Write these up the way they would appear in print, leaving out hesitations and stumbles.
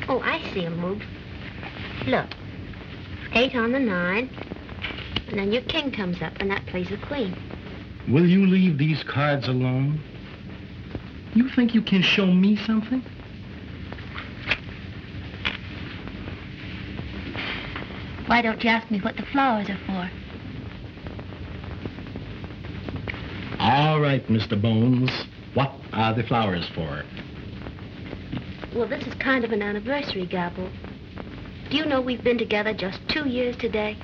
Oh, I see him move. Look. 8 on the 9. And then your king comes up, and that plays the queen. Will you leave these cards alone? You think you can show me something? Why don't you ask me what the flowers are for? All right, Mr. Bones. What are the flowers for? Well, this is kind of an anniversary, Gabbo. Do you know we've been together just 2 years today?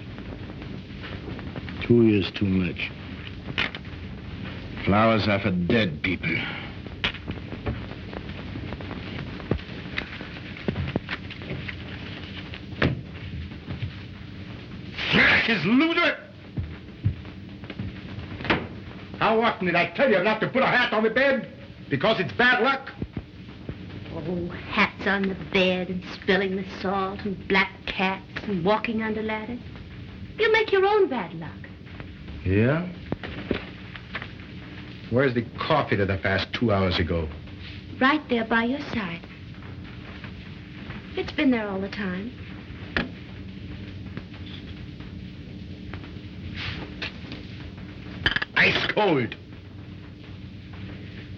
2 years too much. Flowers are for dead people. His loser! How often did I tell you not to put a hat on the bed? Because it's bad luck? Oh, hats on the bed and spilling the salt and black cats and walking under ladders. You make your own bad luck. Yeah? Where's the coffee that I passed 2 hours ago? Right there by your side. It's been there all the time. Ice cold.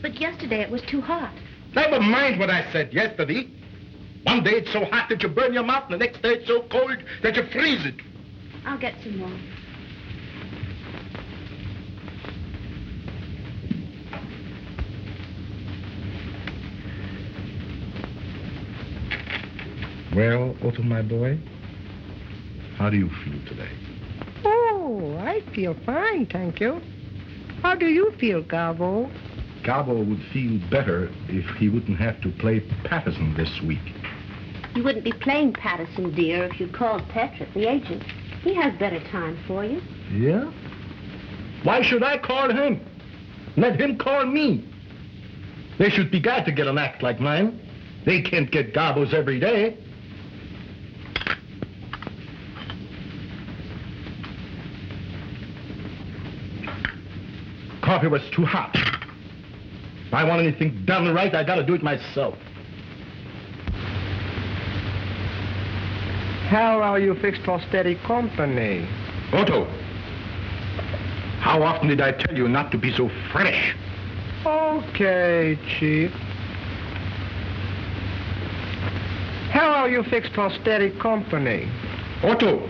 But yesterday it was too hot. Never mind what I said yesterday. One day it's so hot that you burn your mouth, and the next day it's so cold that you freeze it. I'll get some more. Well, Otto, my boy, how do you feel today? Oh, I feel fine, thank you. How do you feel, Gabbo? Gabbo would feel better if he wouldn't have to play Patterson this week. You wouldn't be playing Patterson, dear, if you'd called Petrick, the agent. He has better time for you. Yeah? Why should I call him? Let him call me. They should be glad to get an act like mine. They can't get Gabbos every day. Coffee was too hot. If I want anything done right, I gotta do it myself. How are you fixed for steady company? Otto, how often did I tell you not to be so fresh? Okay, Chief. How are you fixed for steady company? Otto,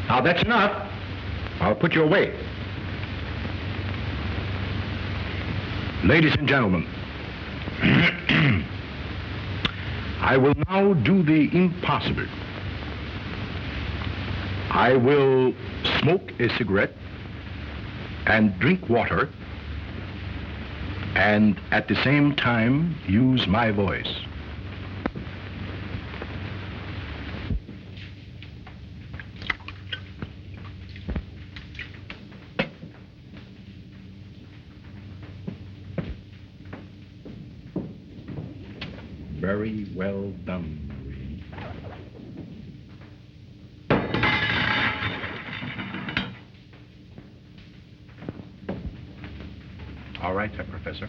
now that's enough. I'll put you away. Ladies and gentlemen, I will now do the impossible. I will smoke a cigarette and drink water and at the same time use my voice. Very well done, Marie. All right, Herr Professor.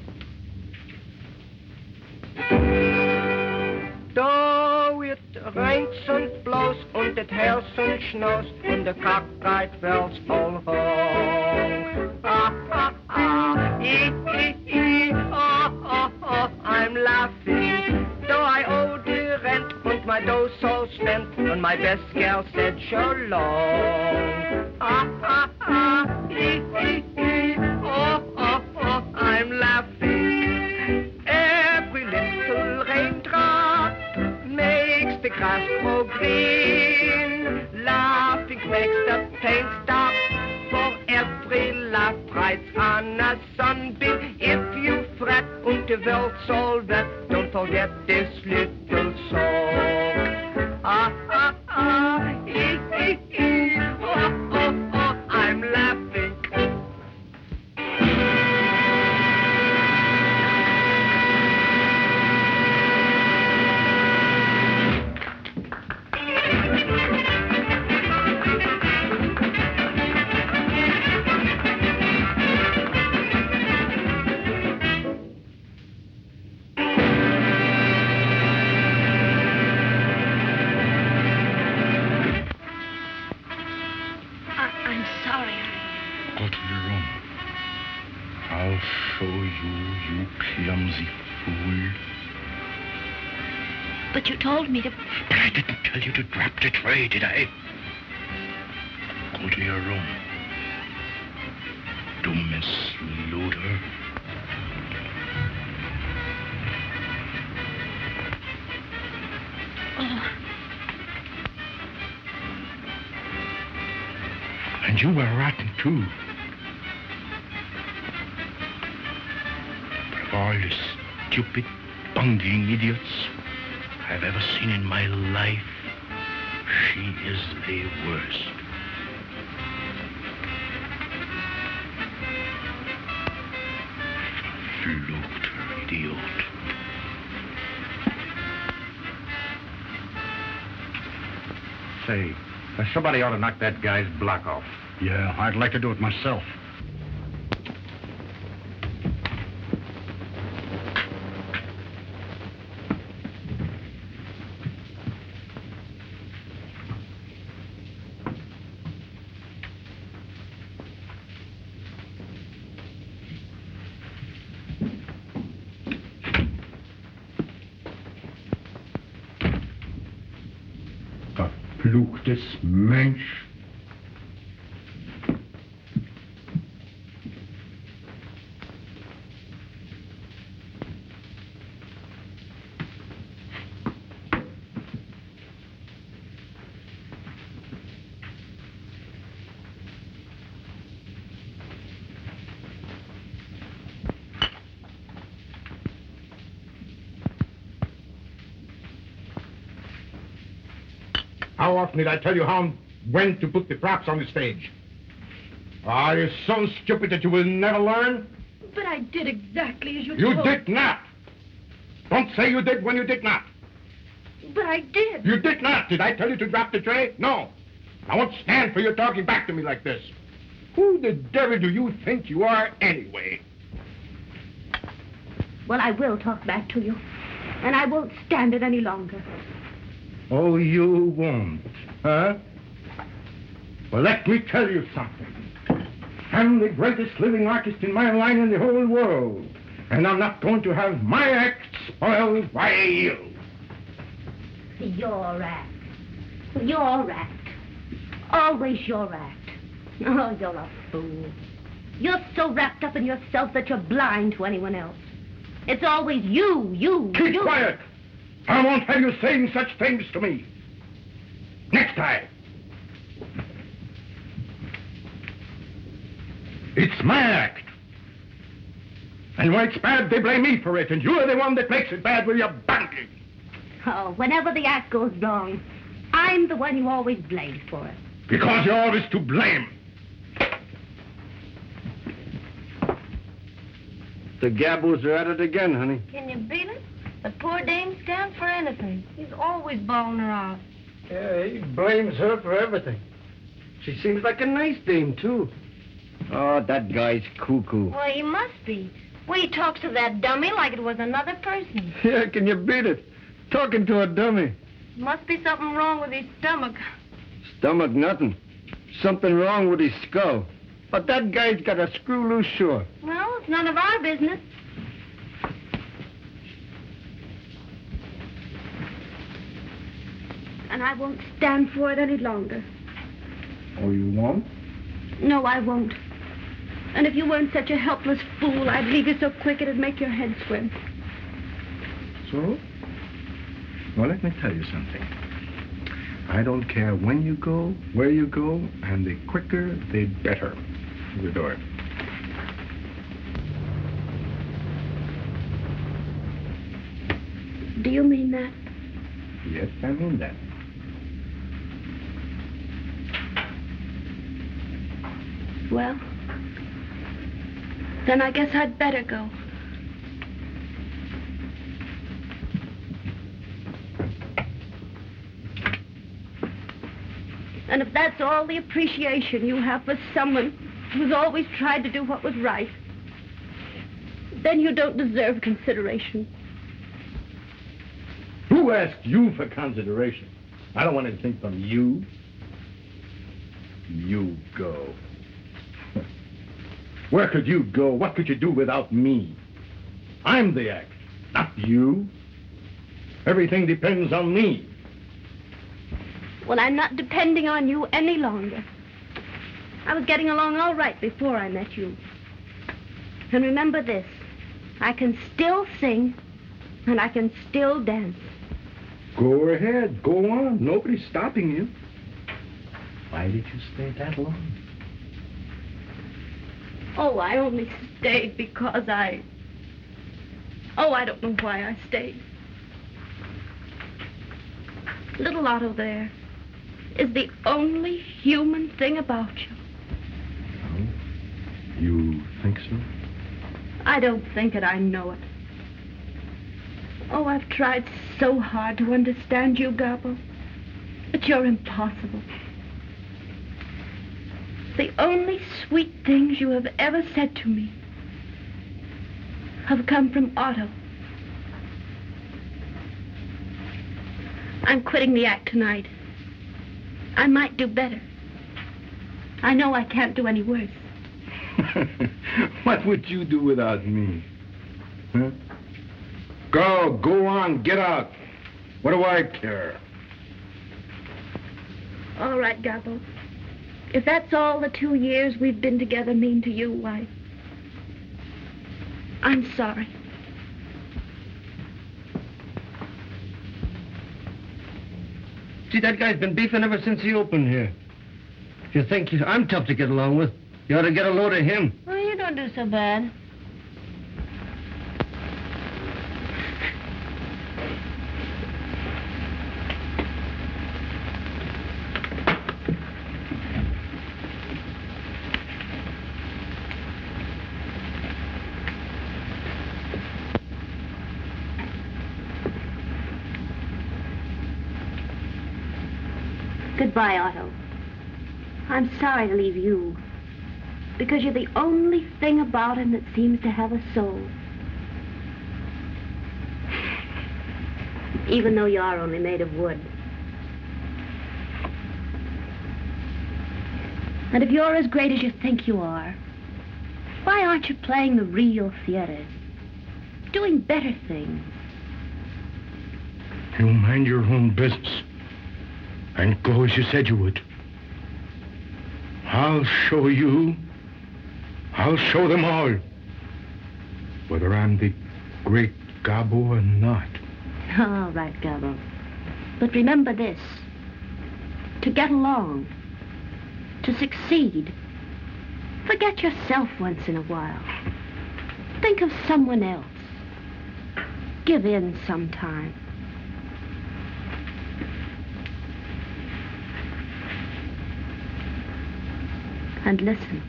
Da it rains und blows und it hails und schnows und the cockfight bells all home. Ah, ah, ah, oh, I'm laughing. Though I owe the rent and my dough so spent and my best gal said so long. Ah, ah, ah, oh, I'm laughing. Every little raindrop makes the grass grow green. Laughing makes the pain stop. For every laugh rides on a sunbeam. If you fret and the world's all wet, don't forget this little song. Ah, ah, ah, oh, I'm laughing. But you told me to... I didn't tell you to drop the tray, did I? Go to your room. To Miss Luther. Oh. And you were rotten, too. But of all the stupid, bungling idiots I've ever seen in my life, she is the worst. Verfluchter Idiot. Say, somebody ought to knock that guy's block off. Yeah, I'd like to do it myself. Verfluchtes Mensch. How often did I tell you when to put the props on the stage? Are you so stupid that you will never learn? But I did exactly as you You told. did not. Don't say you did when you did not. But I did. You did not. Did I tell you to drop the tray? No. I won't stand for you talking back to me like this. Who the devil do you think you are anyway? Well, I will talk back to you. And I won't stand it any longer. Oh, you won't, huh? Well, let me tell you something. I'm the greatest living artist in my line in the whole world. And I'm not going to have my act spoiled by you. Your act. Your act. Always your act. Oh, you're a fool. You're so wrapped up in yourself that you're blind to anyone else. It's always you. Keep quiet. I won't have you saying such things to me. Next time. It's my act. And when it's bad, they blame me for it, and you're the one that makes it bad with your bungling. Oh, whenever the act goes wrong, I'm the one you always blame for it. Because you're always to blame. The Gabbos are at it again, honey. Can you beat it? The poor dame stands for anything. He's always bawling her out. Yeah, he blames her for everything. She seems like a nice dame, too. Oh, that guy's cuckoo. Well, he must be. Well, he talks to that dummy like it was another person. Yeah, can you beat it? Talking to a dummy. Must be something wrong with his stomach. Stomach, nothing. Something wrong with his skull. But that guy's got a screw loose sure. Well, it's none of our business. And I won't stand for it any longer. Oh, you won't? No, I won't. And if you weren't such a helpless fool, I'd leave you so quick it'd make your head swim. So? Well, let me tell you something. I don't care when you go, where you go, and the quicker, the better. Through the door. Do you mean that? Yes, I mean that. Well, then I guess I'd better go. And if that's all the appreciation you have for someone who's always tried to do what was right, then you don't deserve consideration. Who asked you for consideration? I don't want anything from you. You go. Where could you go? What could you do without me? I'm the act, not you. Everything depends on me. Well, I'm not depending on you any longer. I was getting along all right before I met you. And remember this, I can still sing, and I can still dance. Go ahead, go on. Nobody's stopping you. Why did you stay that long? Oh, I only stayed because I don't know why I stayed. Little Otto there is the only human thing about you. Oh, you think so? I don't think it, I know it. Oh, I've tried so hard to understand you, Gabbo, but you're impossible. The only sweet things you have ever said to me have come from Otto. I'm quitting the act tonight. I might do better. I know I can't do any worse. What would you do without me? Huh? Go on, get out. What do I care? All right, Gabbo. If that's all the 2 years we've been together mean to you, why, I'm sorry. See, that guy's been beefing ever since he opened here. If you think I'm tough to get along with, you ought to get a load of him. Well, you don't do so bad. Goodbye, Otto. I'm sorry to leave you, because you're the only thing about him that seems to have a soul. Even though you are only made of wood. And if you're as great as you think you are, why aren't you playing the real theater? Doing better things? You mind your own business. And go as you said you would. I'll show you. I'll show them all. Whether I'm the great Gabbo or not. All right, Gabbo. But remember this. To get along, to succeed, forget yourself once in a while. Think of someone else. Give in sometime. And listen,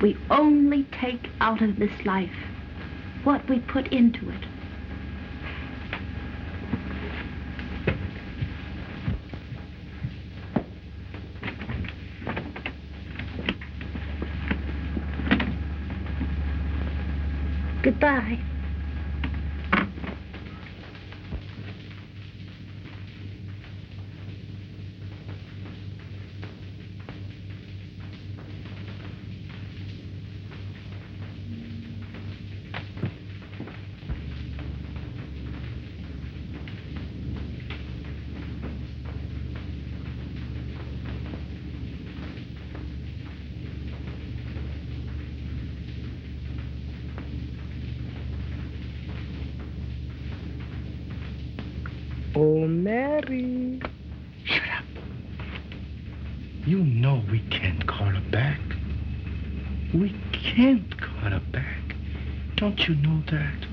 we only take out of this life what we put into it. Goodbye. Oh, Mary. Shut up. You know we can't call her back. We can't call her back. Don't you know that?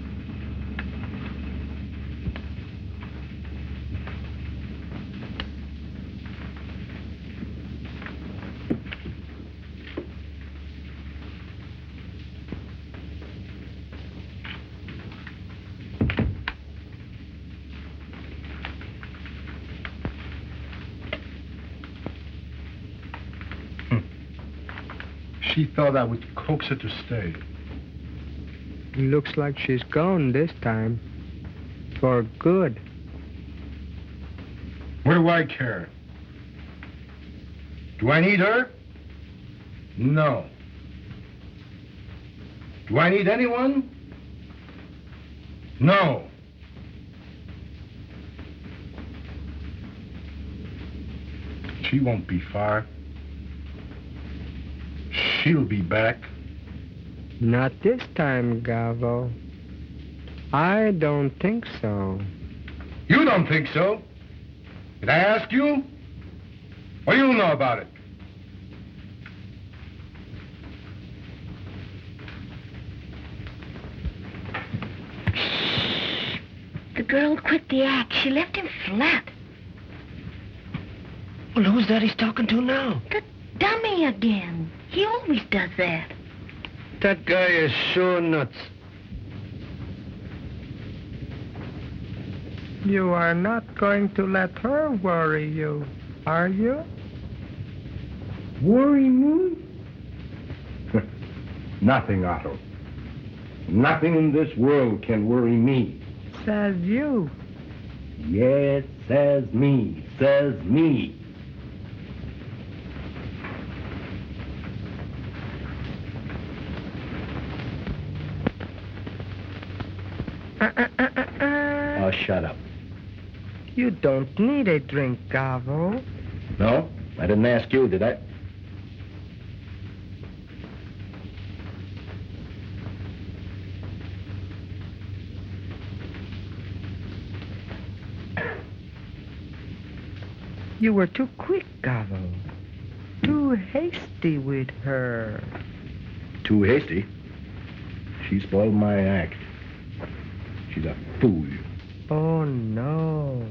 She thought I would coax her to stay. Looks like she's gone this time. For good. What do I care? Do I need her? No. Do I need anyone? No. She won't be far. She'll be back. Not this time, Gabbo. I don't think so. You don't think so? Did I ask you? What do you know about it? The girl quit the act. She left him flat. Well, who's that he's talking to now? The dummy again. He always does that. That guy is sure nuts. You are not going to let her worry you, are you? Worry me? Nothing, Otto. Nothing in this world can worry me. Says you. Yes, says me. Says me. Oh, shut up. You don't need a drink, Gabbo. No? I didn't ask you, did I? You were too quick, Gabbo. Too hasty with her. Too hasty? She spoiled my act. She's a fool. Oh, no.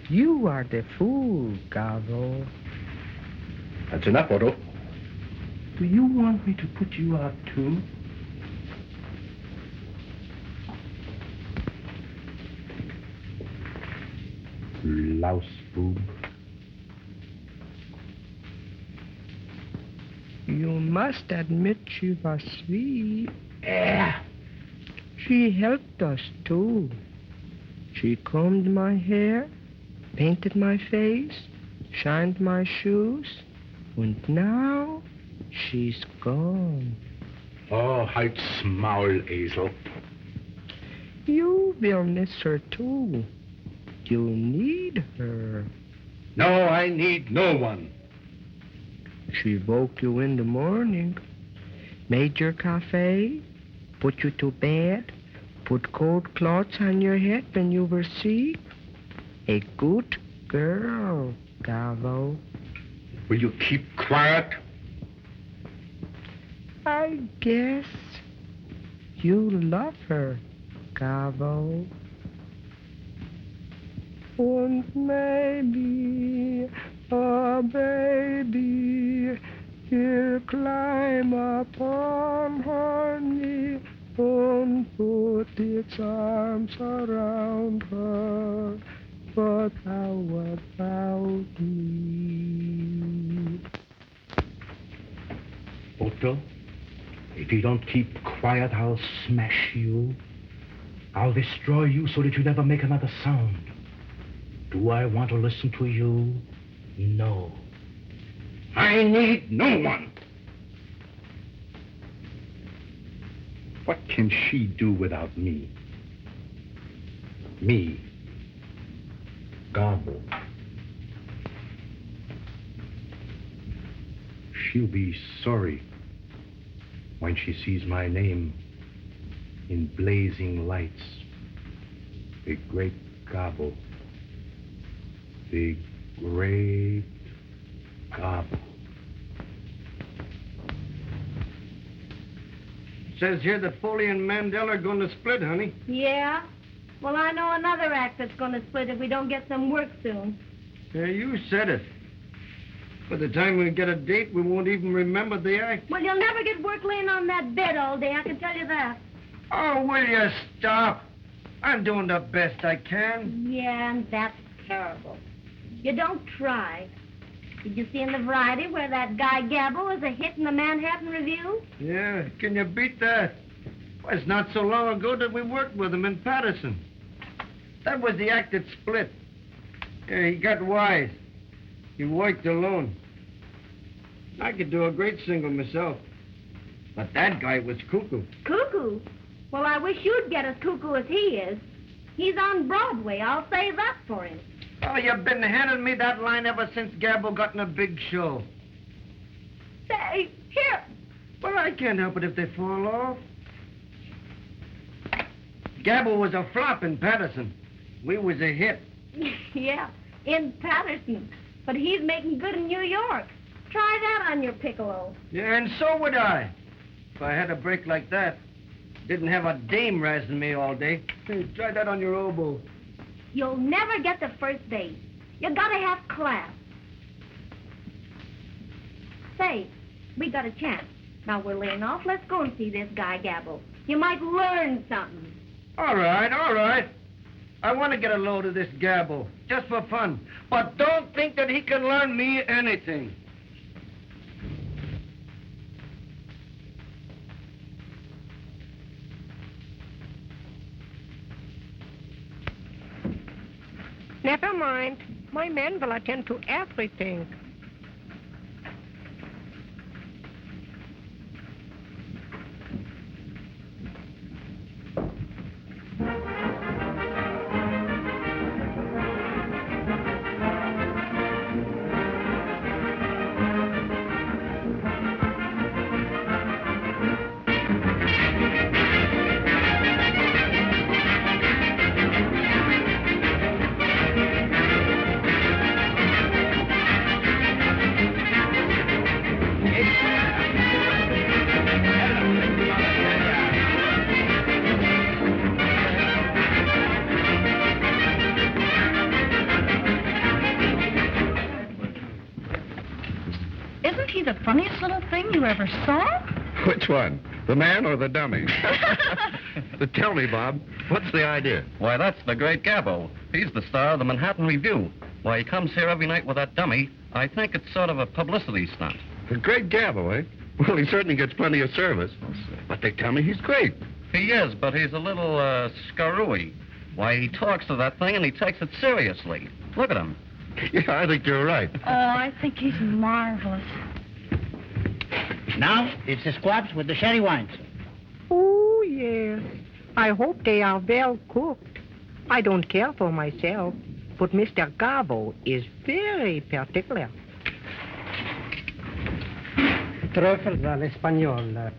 You are the fool, Gabbo. That's enough, Otto. Do you want me to put you out, too? Louse boob. You must admit she was sweet. Yeah. She helped us, too. She combed my hair, painted my face, shined my shoes, and now she's gone. Oh, halt's Maul, Esel. You will miss her, too. You need her. No, I need no one. She woke you in the morning, made your cafe, put you to bed, put cold cloths on your head when you were sick. A good girl, Gabbo. Will you keep quiet? I guess you love her, Gabbo. And maybe a baby he'll climb upon her knee and put its arms around her. But how about me? Otto, if you don't keep quiet, I'll smash you. I'll destroy you so that you never make another sound. Do I want to listen to you? No. I need no one. What can she do without me? Me. Gabbo. She'll be sorry when she sees my name in blazing lights. The great Gabbo. The great Gabbo. Says here that Foley and Mandel are going to split, honey. Yeah? Well, I know another act that's going to split if we don't get some work soon. Yeah, you said it. By the time we get a date, we won't even remember the act. Well, you'll never get work laying on that bed all day, I can tell you that. Oh, will you stop? I'm doing the best I can. Yeah, and that's terrible. You don't try. Did you see in the Variety where that guy Gabbo is a hit in the Manhattan Review? Yeah, can you beat that? Well, it's not so long ago that we worked with him in Patterson. That was the act that split. Yeah, he got wise. He worked alone. I could do a great single myself. But that guy was cuckoo. Cuckoo? Well, I wish you'd get as cuckoo as he is. He's on Broadway, I'll say that for him. Oh, you've been handing me that line ever since Gabbo got in a big show. Say, here. Well, I can't help it if they fall off. Gabbo was a flop in Patterson. We was a hit. Yeah, in Patterson. But he's making good in New York. Try that on your piccolo. Yeah, and so would I. If I had a break like that. Didn't have a dame razzing me all day. Hey, try that on your oboe. You'll never get the first base. You gotta have class. Say, we got a chance. Now we're laying off. Let's go and see this guy, Gabbo. You might learn something. All right. I want to get a load of this Gabbo, just for fun. But don't think that he can learn me anything. Never mind. My men will attend to everything. The funniest little thing you ever saw? Which one? The man or the dummy? Tell me, Bob, what's the idea? Why, that's the great Gabbo. He's the star of the Manhattan Review. Why, he comes here every night with that dummy. I think it's sort of a publicity stunt. The great Gabbo, eh? Well, he certainly gets plenty of service. But they tell me he's great. He is, but he's a little, screwy. Why, he talks to that thing and he takes it seriously. Look at him. Yeah, I think you're right. Oh, I think he's marvelous. Now, it's the squabs with the sherry wines. Oh, yes. I hope they are well cooked. I don't care for myself, but Mr. Gabbo is very particular. Truffles à l'espagnol.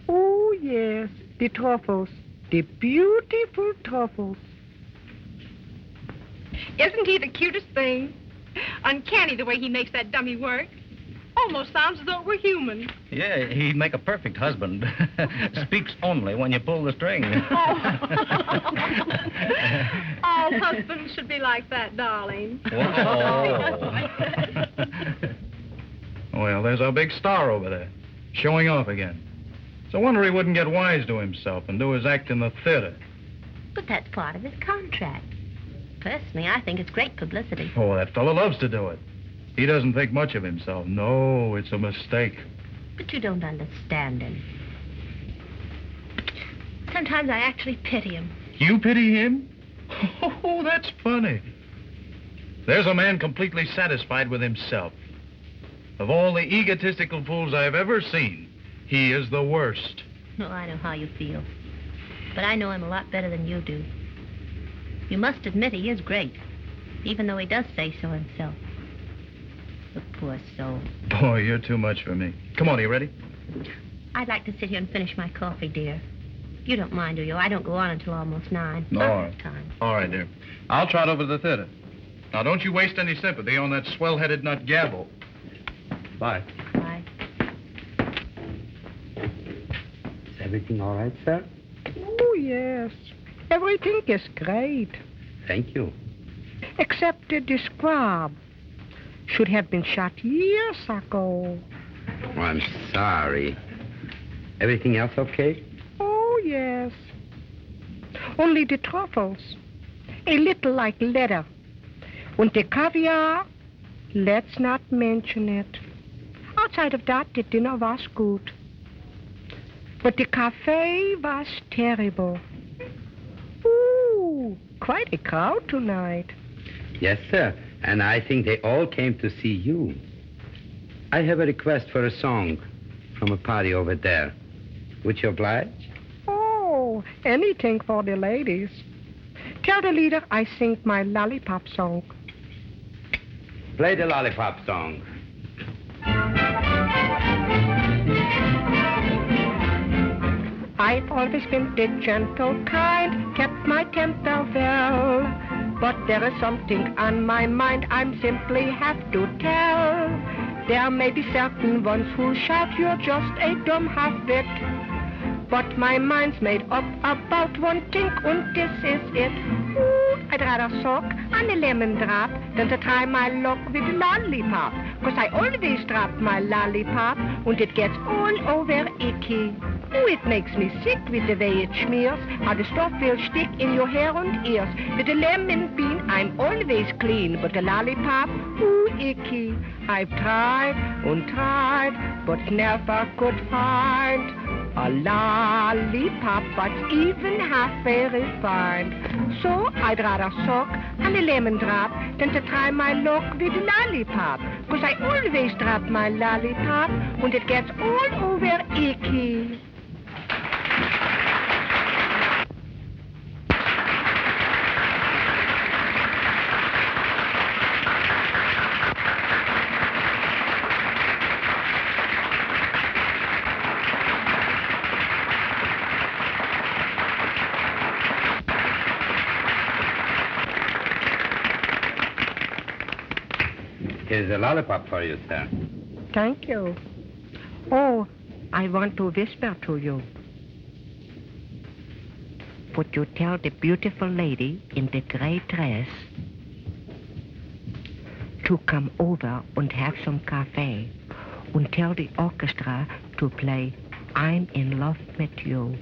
Oh, yes, the truffles. The beautiful truffles. Isn't he the cutest thing? Uncanny the way he makes that dummy work. Almost sounds as though it were human. Yeah, he'd make a perfect husband. Speaks only when you pull the string. All husbands should be like that, darling. Well, there's our big star over there, showing off again. It's a wonder he wouldn't get wise to himself and do his act in the theater. But that's part of his contract. Personally, I think it's great publicity. Oh, that fellow loves to do it. He doesn't think much of himself. No, it's a mistake. But you don't understand him. Sometimes I actually pity him. You pity him? Oh, that's funny. There's a man completely satisfied with himself. Of all the egotistical fools I've ever seen, he is the worst. Oh, I know how you feel. But I know him a lot better than you do. You must admit he is great, even though he does say so himself. The poor soul. Boy, you're too much for me. Come on, are you ready? I'd like to sit here and finish my coffee, dear. You don't mind, do you? I don't go on until almost 9. No. All right. Time. All right, dear. I'll trot over to the theater. Now, don't you waste any sympathy on that swell-headed nut Gabbo. Bye. Bye. Is everything all right, sir? Oh, yes. Everything is great. Thank you. Except the squab. Should have been shot years ago. Oh, I'm sorry. Everything else okay? Oh, yes. Only the truffles. A little like leather. And the caviar, let's not mention it. Outside of that, the dinner was good. But the cafe was terrible. Ooh, quite a crowd tonight. Yes, sir. And I think they all came to see you. I have a request for a song from a party over there. Would you oblige? Oh, anything for the ladies. Tell the leader I sing my lollipop song. Play the lollipop song. I've always been the gentle kind, kept my temper well. But there is something on my mind I'm simply have to tell. There may be certain ones who shout you're just a dumb half-wit. But my mind's made up about one thing, and this is it. Ooh, I'd rather suck on a lemon drop than to try my luck with a lollipop. 'Cause I always drop my lollipop, and it gets all over Icky. Ooh, it makes me sick with the way it smears, how the stuff will stick in your hair and ears. With a lemon bean, I'm always clean, but the lollipop, ooh, Icky. I've tried and tried, but never could find a lollipop that's even half very fine. So I'd rather suck on a lemon drop than to try my luck with a lollipop. 'Cause I always drop my lollipop and it gets all over Icky. Here's a lollipop for you, sir. Thank you. Oh, I want to whisper to you. Would you tell the beautiful lady in the gray dress to come over and have some cafe and tell the orchestra to play I'm in Love with You?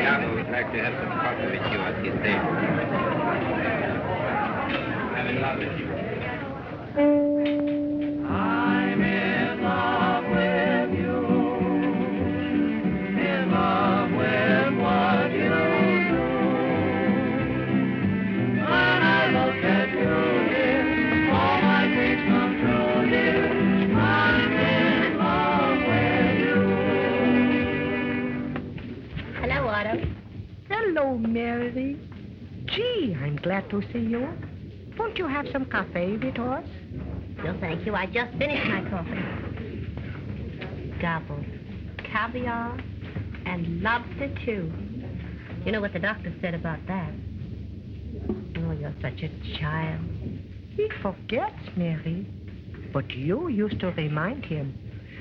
Gabbo would like to have some coffee with you at his table. I'm in love with you. I'm in love with you. In love with what you do. When I look at you, dear, all my dreams come true, dear. I'm in love with you. Hello, Otto. Hello, Mary. Gee, I'm glad to see you. Won't you have some cafe with us? No, thank you. I just finished my coffee. Gobble, caviar, and lobster, too. You know what the doctor said about that? Oh, you're such a child. He forgets, Mary. But you used to remind him.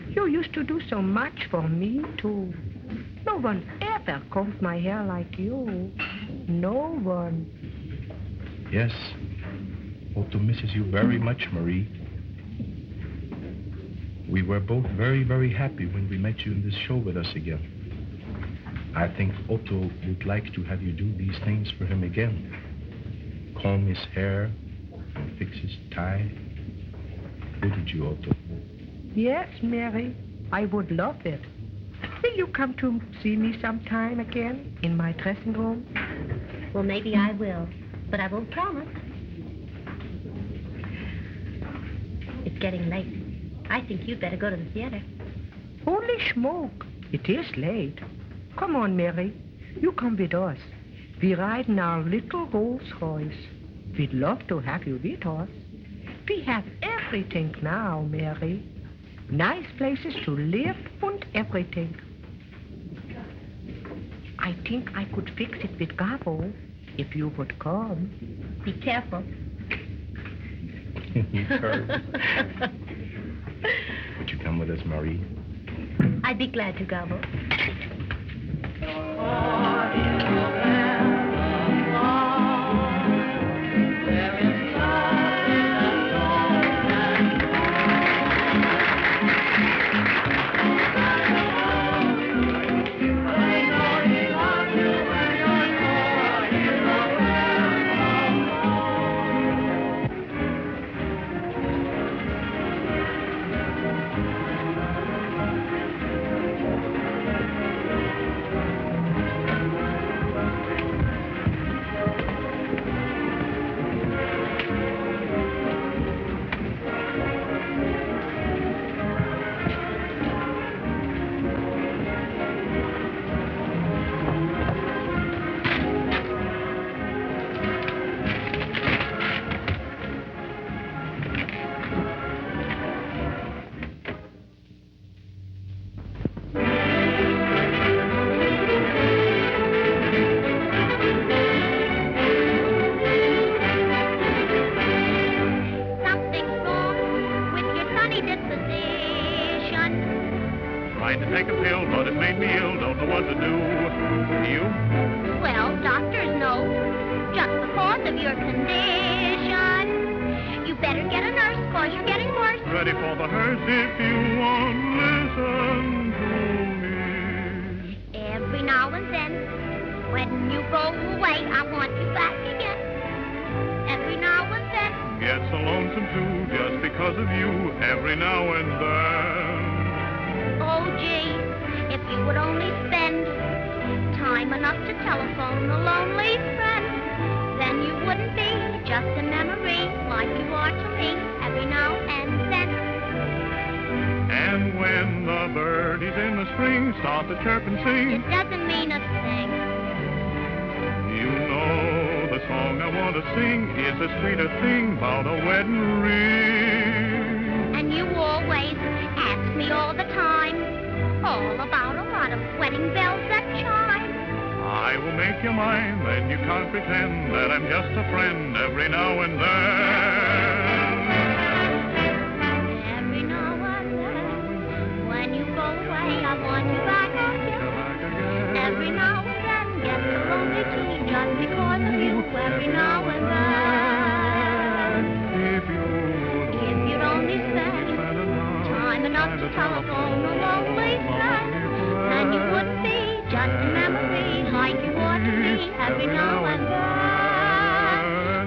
You used to do so much for me, too. No one ever combed my hair like you. No one. Yes. Otto misses you very much, Marie. We were both very, very happy when we met you in this show with us again. I think Otto would like to have you do these things for him again. Comb his hair and fix his tie. Wouldn't you, Otto? Yes, Mary, I would love it. Will you come to see me sometime again in my dressing room? Well, maybe I will, but I won't promise. It's getting late. I think you'd better go to the theater. Holy smoke, it is late. Come on, Mary, you come with us. We ride in our little Rolls Royce. We'd love to have you with us. We have everything now, Mary. Nice places to live and everything. I think I could fix it with Gabbo if you would come. Be careful. Would you come with us, Marie? I'd be glad to, Gabbo. your condition. You better get a nurse, cause you're getting worse. Ready for the hearse if you want. Listen to me. Every now and then, when you go away, I want you back again. Every now and then. Get so lonesome too, just because of you, every now and then. Oh, gee, if you would only spend time enough to telephone a lonely friend, then you wouldn't be just a memory like you are to me every now and then. And when the birdies in the spring start to chirp and sing, It doesn't mean a thing. you know the song I want to sing is a sweeter thing about a wedding ring. And you always ask me all the time, all about a lot of wedding bells that chime. I will make you mine, then you can't pretend that I'm just a friend every now and then. Every now and then, when you go away, I want you back again. Every now and then, get so lonely too, just because of you. Every now and then, If you'd only spend time enough to telephone a lonely friend, then you wouldn't be just a memory like you ought to be every now and then.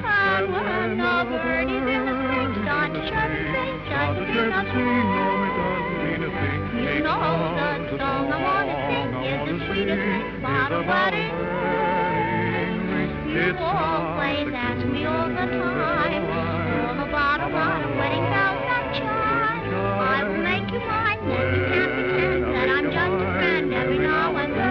And when the birdies in the spring start to chirp and sing, doesn't mean a thing. You know the song I want to sing is the sweetest thing about a wedding ring. You always ask me all the time, all about a lot of wedding bells that chime. I will make you mine, then you can't pretend that I'm just a friend every now and then.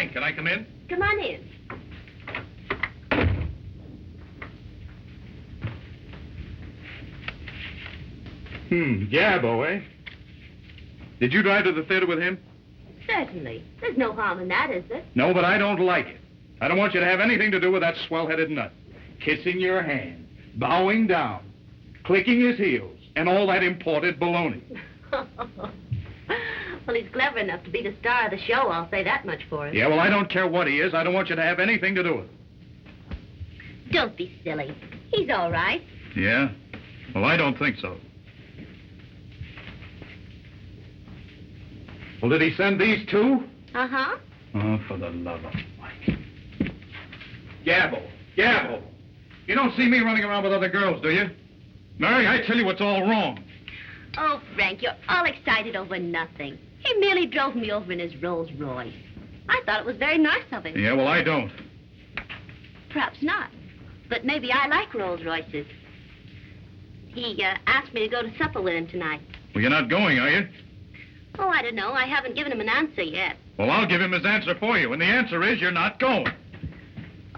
morning. Can I come in? Come on in. Gabbo, eh? Did you drive to the theater with him? Certainly. There's no harm in that, is there? No, but I don't like it. I don't want you to have anything to do with that swell-headed nut. Kissing your hand, bowing down, clicking his heels, and all that imported baloney. Well, he's clever enough to be the star of the show, I'll say that much for him. Yeah, well, I don't care what he is. I don't want you to have anything to do with it. Don't be silly. He's all right. Yeah? Well, I don't think so. Well, did he send these two? Uh-huh. Oh, for the love of Mike. Gabbo. You don't see me running around with other girls, do you? Mary, I tell you it's all wrong. Oh, Frank, you're all excited over nothing. He merely drove me over in his Rolls Royce. I thought it was very nice of him. Yeah, well, I don't. Perhaps not. But maybe I like Rolls Royces. He asked me to go to supper with him tonight. Well, you're not going, are you? Oh, I don't know. I haven't given him an answer yet. Well, I'll give him his answer for you, and the answer is you're not going.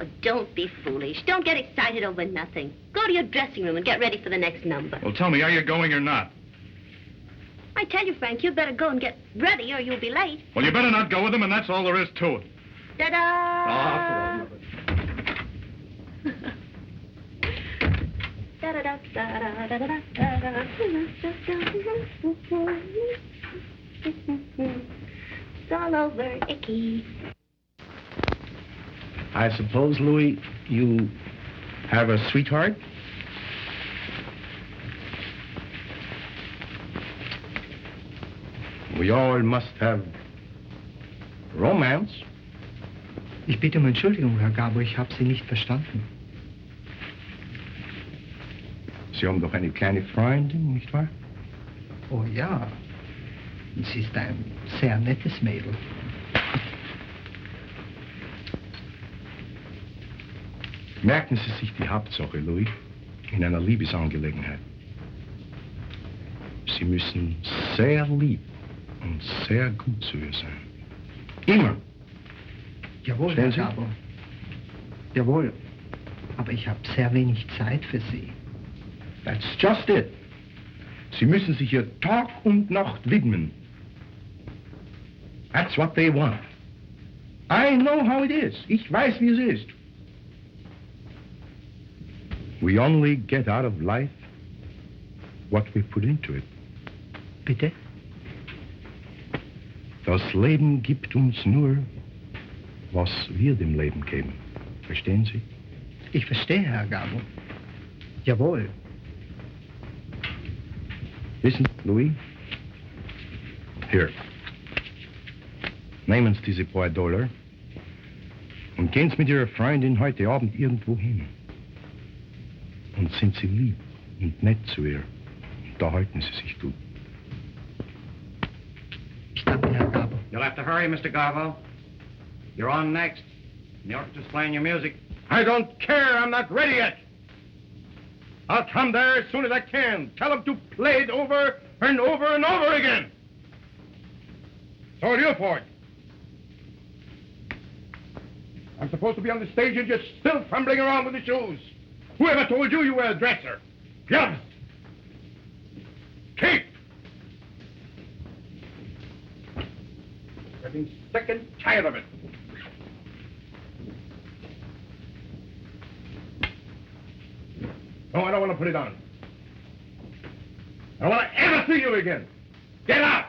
Oh, don't be foolish. Don't get excited over nothing. Go to your dressing room and get ready for the next number. Well, tell me, are you going or not? I tell you, Frank, you'd better go and get ready or you'll be late. Well, you better not go with him, and that's all there is to it. Ta-da! It's all over, Icky. I suppose, Louis, you have a sweetheart? We all must have romance. Ich bitte um Entschuldigung, Herr Gabbo, ich habe Sie nicht verstanden. Sie haben doch eine kleine Freundin, nicht wahr? Oh ja, sie ist ein sehr nettes Mädel. Merken Sie sich die Hauptsache, Louis, in einer Liebesangelegenheit. Sie müssen sehr lieb und sehr gut zu ihr sein. Immer. Jawohl, Herr Gabbo. Jawohl. Aber ich habe sehr wenig Zeit für Sie. That's just it. Sie müssen sich ihr Tag und Nacht widmen. That's what they want. I know how it is. Ich weiß, wie es ist. We only get out of life what we put into it. Bitte? Das Leben gibt uns nur, was wir dem Leben geben. Verstehen Sie? Ich verstehe, Herr Gabbo. Jawohl. Wissen Sie, Louis? Hier. Nehmen Sie diese paar $, und gehen Sie mit Ihrer Freundin heute Abend irgendwo hin. Und sind Sie lieb und nett zu ihr. Und da halten Sie sich gut. Ich danke, Herr Gabbo. You'll have to hurry, Mr. Gabbo. You're on next. The orchestra's playing your music. I don't care. I'm not ready yet. I'll come there as soon as I can. Tell them to play it over and over and over again. So are you for it. I'm supposed to be on the stage and you're still fumbling around with the shoes. Whoever told you were a dresser? Gloves. Cape. Getting sick and tired of it. No, I don't want to put it on. I don't want to ever see you again. Get out!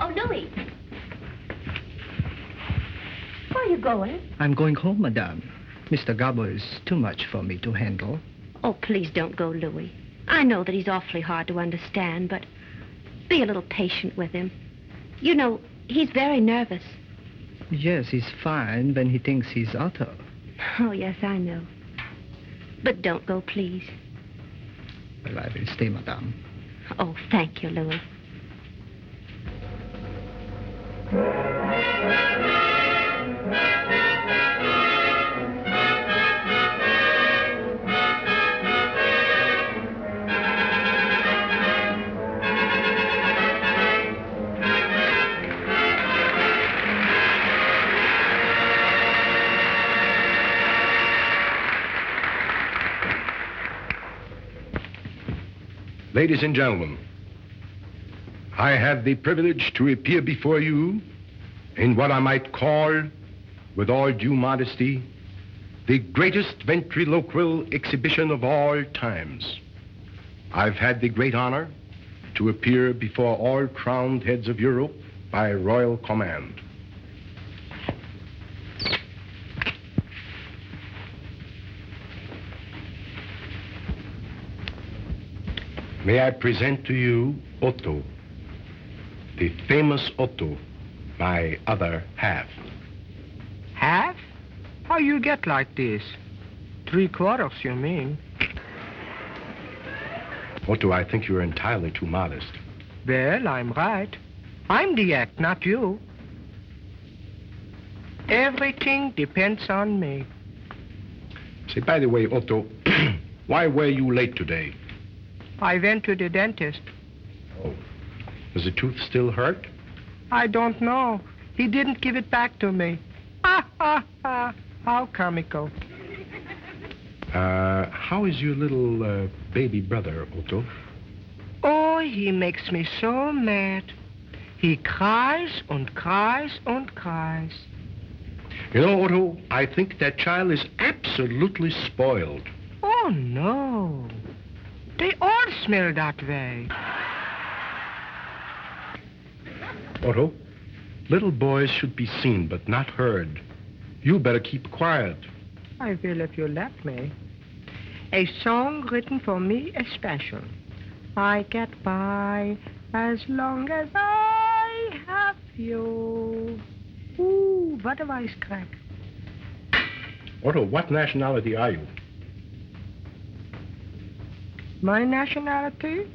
Oh, Louis. Where are you going? I'm going home, Madame. Mr. Gabbo is too much for me to handle. Oh, please don't go, Louis. I know that he's awfully hard to understand, but be a little patient with him. You know, he's very nervous. Yes, he's fine when he thinks he's Otto. Oh, yes, I know. But don't go, please. Well, I will stay, Madame. Oh, thank you, Louis. Ladies and gentlemen, I have the privilege to appear before you in what I might call, with all due modesty, the greatest ventriloquial exhibition of all times. I've had the great honor to appear before all crowned heads of Europe by royal command. May I present to you Otto, the famous Otto, my other half. Half? How you get like this? 3/4, you mean? Otto, I think you're entirely too modest. Well, I'm right. I'm the act, not you. Everything depends on me. Say, by the way, Otto, why were you late today? I went to the dentist. Oh. Does the tooth still hurt? I don't know. He didn't give it back to me. Ha, ha, ha. How comical. How is your little baby brother, Otto? Oh, he makes me so mad. He cries and cries and cries. You know, Otto, I think that child is absolutely spoiled. Oh, no. They all smell that way. Otto, little boys should be seen but not heard. You better keep quiet. I will if you let me. A song written for me especial. I get by as long as I have you. Ooh, what a voice crack. Otto, what nationality are you? My nationality?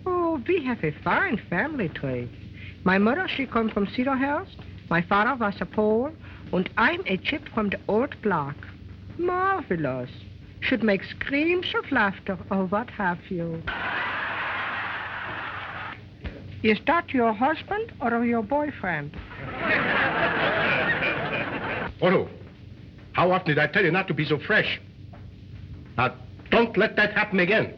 Oh, we have a fine family tree. My mother, she come from Cedarhurst. My father was a Pole. And I'm a chip from the old block. Marvelous. Should make screams of laughter or what have you. Is that your husband or your boyfriend? Otto, how often did I tell you not to be so fresh? Now, don't let that happen again.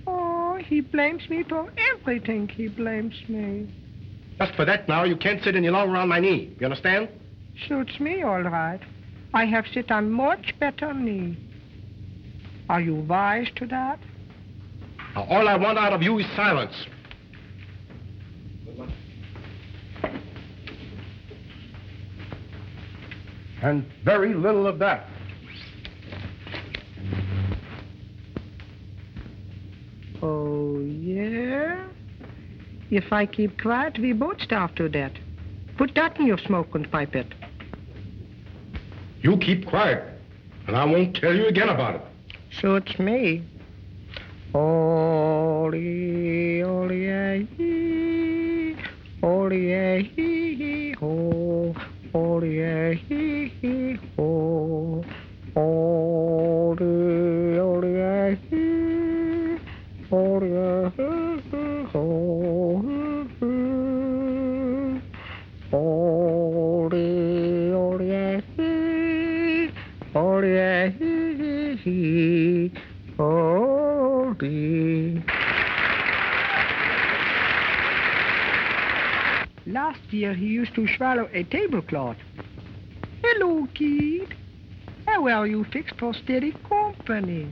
Oh, he blames me for everything. He blames me. Just for that now, you can't sit any longer on my knee. You understand? Suits me all right. I have sit on much better knee. Are you wise to that? Now, all I want out of you is silence. And very little of that. Oh, yeah? If I keep quiet, we both starve to death. Put that in your smoke and pipe it. You keep quiet, and I won't tell you again about it. Suits me. Oli, oli, hee, oli, hee, ho, oli, hee, ho, oli, oli, hee, oli, hee, ho. Oli, oli, hee, oli, hee, oli. Last year he used to swallow a tablecloth. Hello, kid. How are you fixed for steady company?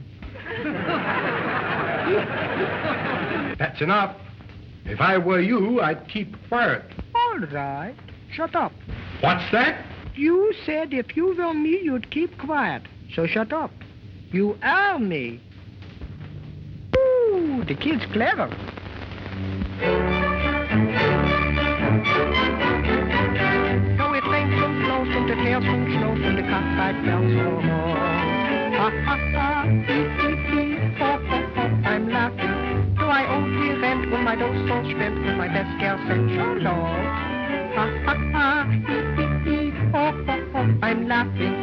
That's enough. If I were you, I'd keep quiet. All right. Shut up. What's that? You said if you were me, you'd keep quiet. So shut up. You are me. Ooh, the kid's clever. So it rains and blows and it hails and snows and the cockfight bells all ha ha ha, hee hee hee, ho ho ho, I'm laughing. So I only rent when my dose all spent with my best girl said shalom. Ha ha ha, hee hee hee, ho ho ho, I'm laughing.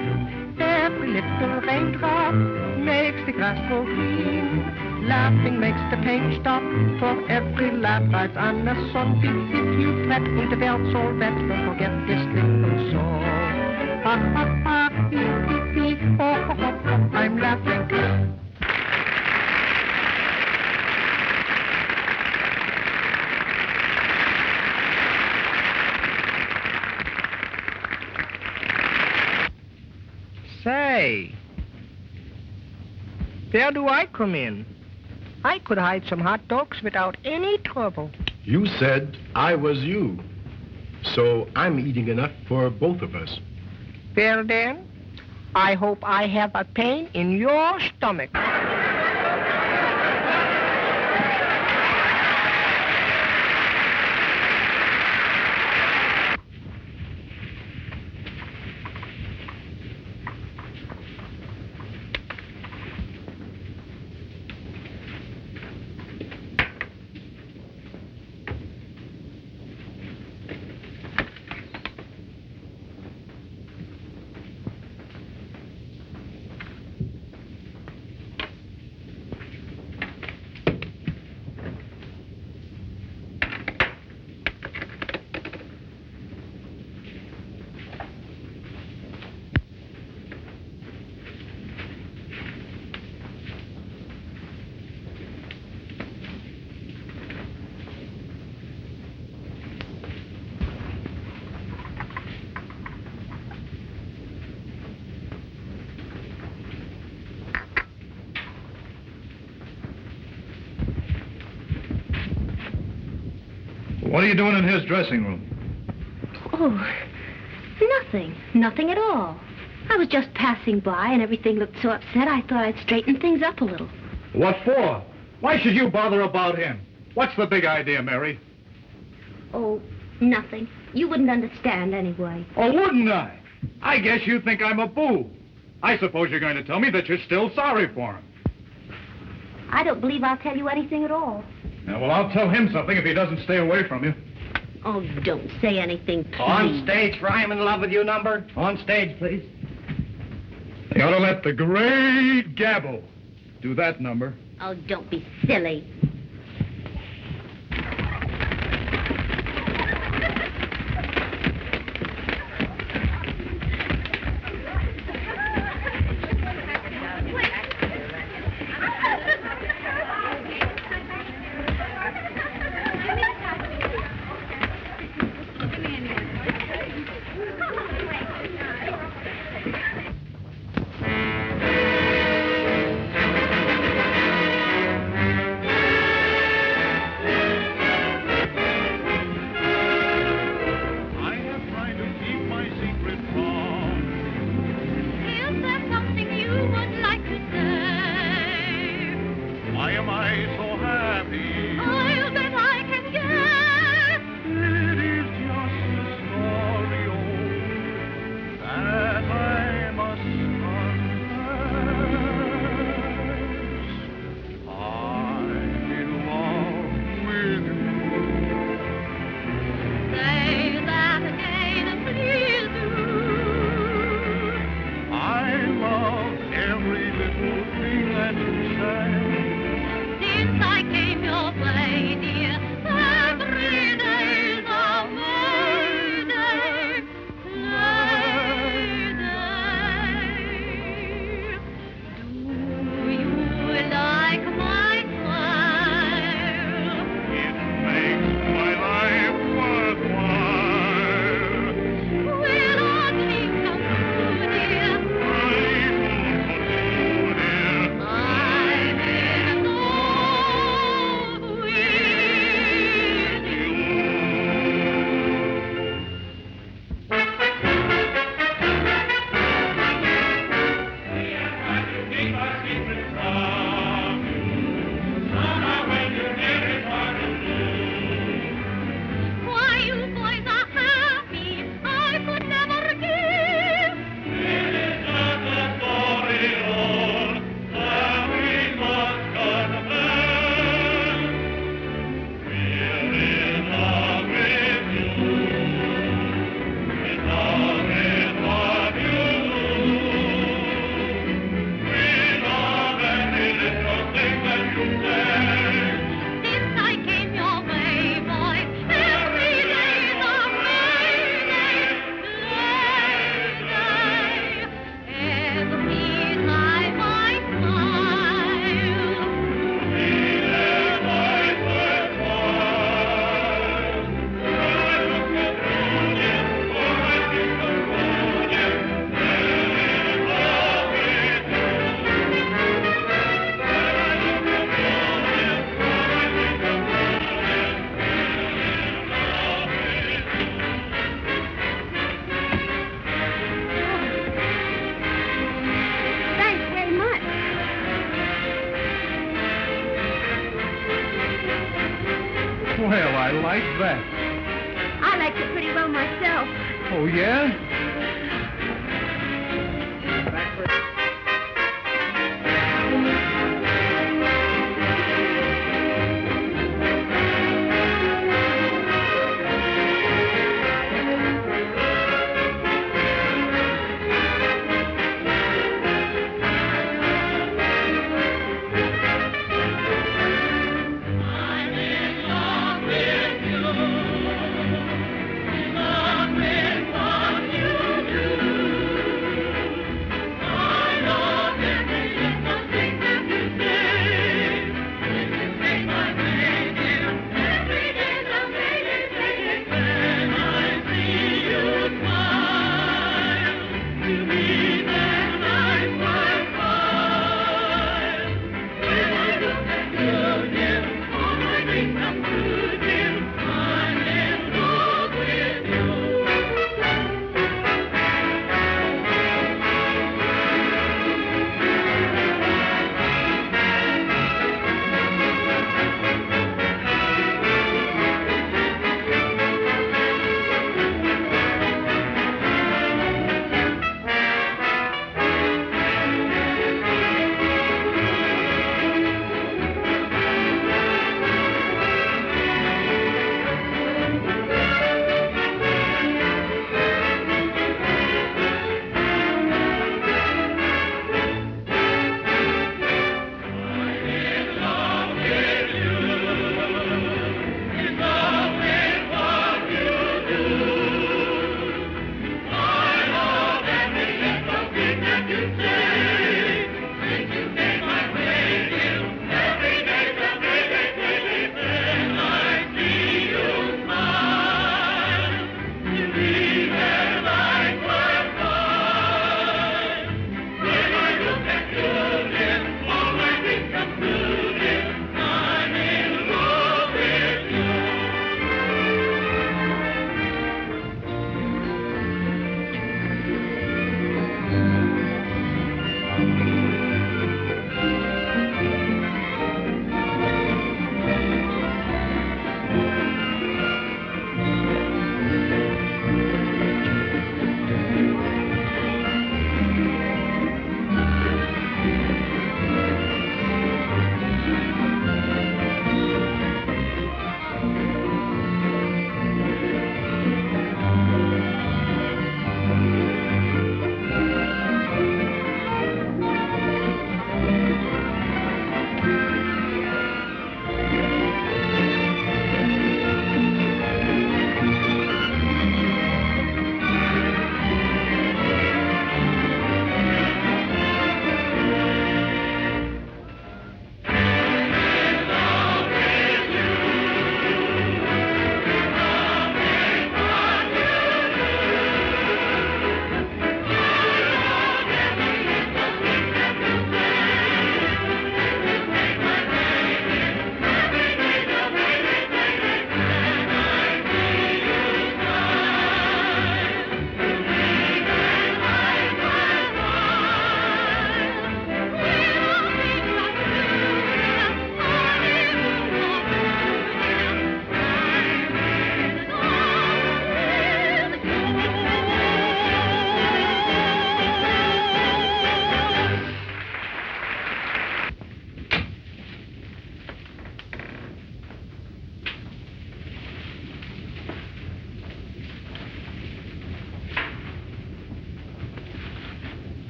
Every little raindrop makes the grass grow green. Laughing makes the pain stop. For every laugh rides on the sunbeam. If you fret and the bells all wet, don't forget this little song. Ha ha ha, hee hee hee, ho ho ho, I'm laughing. Say, where do I come in? I could hide some hot dogs without any trouble. You said I was you. So I'm eating enough for both of us. Well then, I hope I have a pain in your stomach. What are you doing in his dressing room? Oh, nothing. Nothing at all. I was just passing by and everything looked so upset I thought I'd straighten things up a little. What for? Why should you bother about him? What's the big idea, Mary? Oh, nothing. You wouldn't understand anyway. Oh, wouldn't I? I guess you think I'm a fool. I suppose you're going to tell me that you're still sorry for him. I don't believe I'll tell you anything at all. Now, well, I'll tell him something if he doesn't stay away from you. Oh, don't say anything, please. On stage for I'm in love with you number. On stage, please. You ought to let the great Gabbo do that number. Oh, don't be silly. I like that. I liked it pretty well myself. Oh, yeah?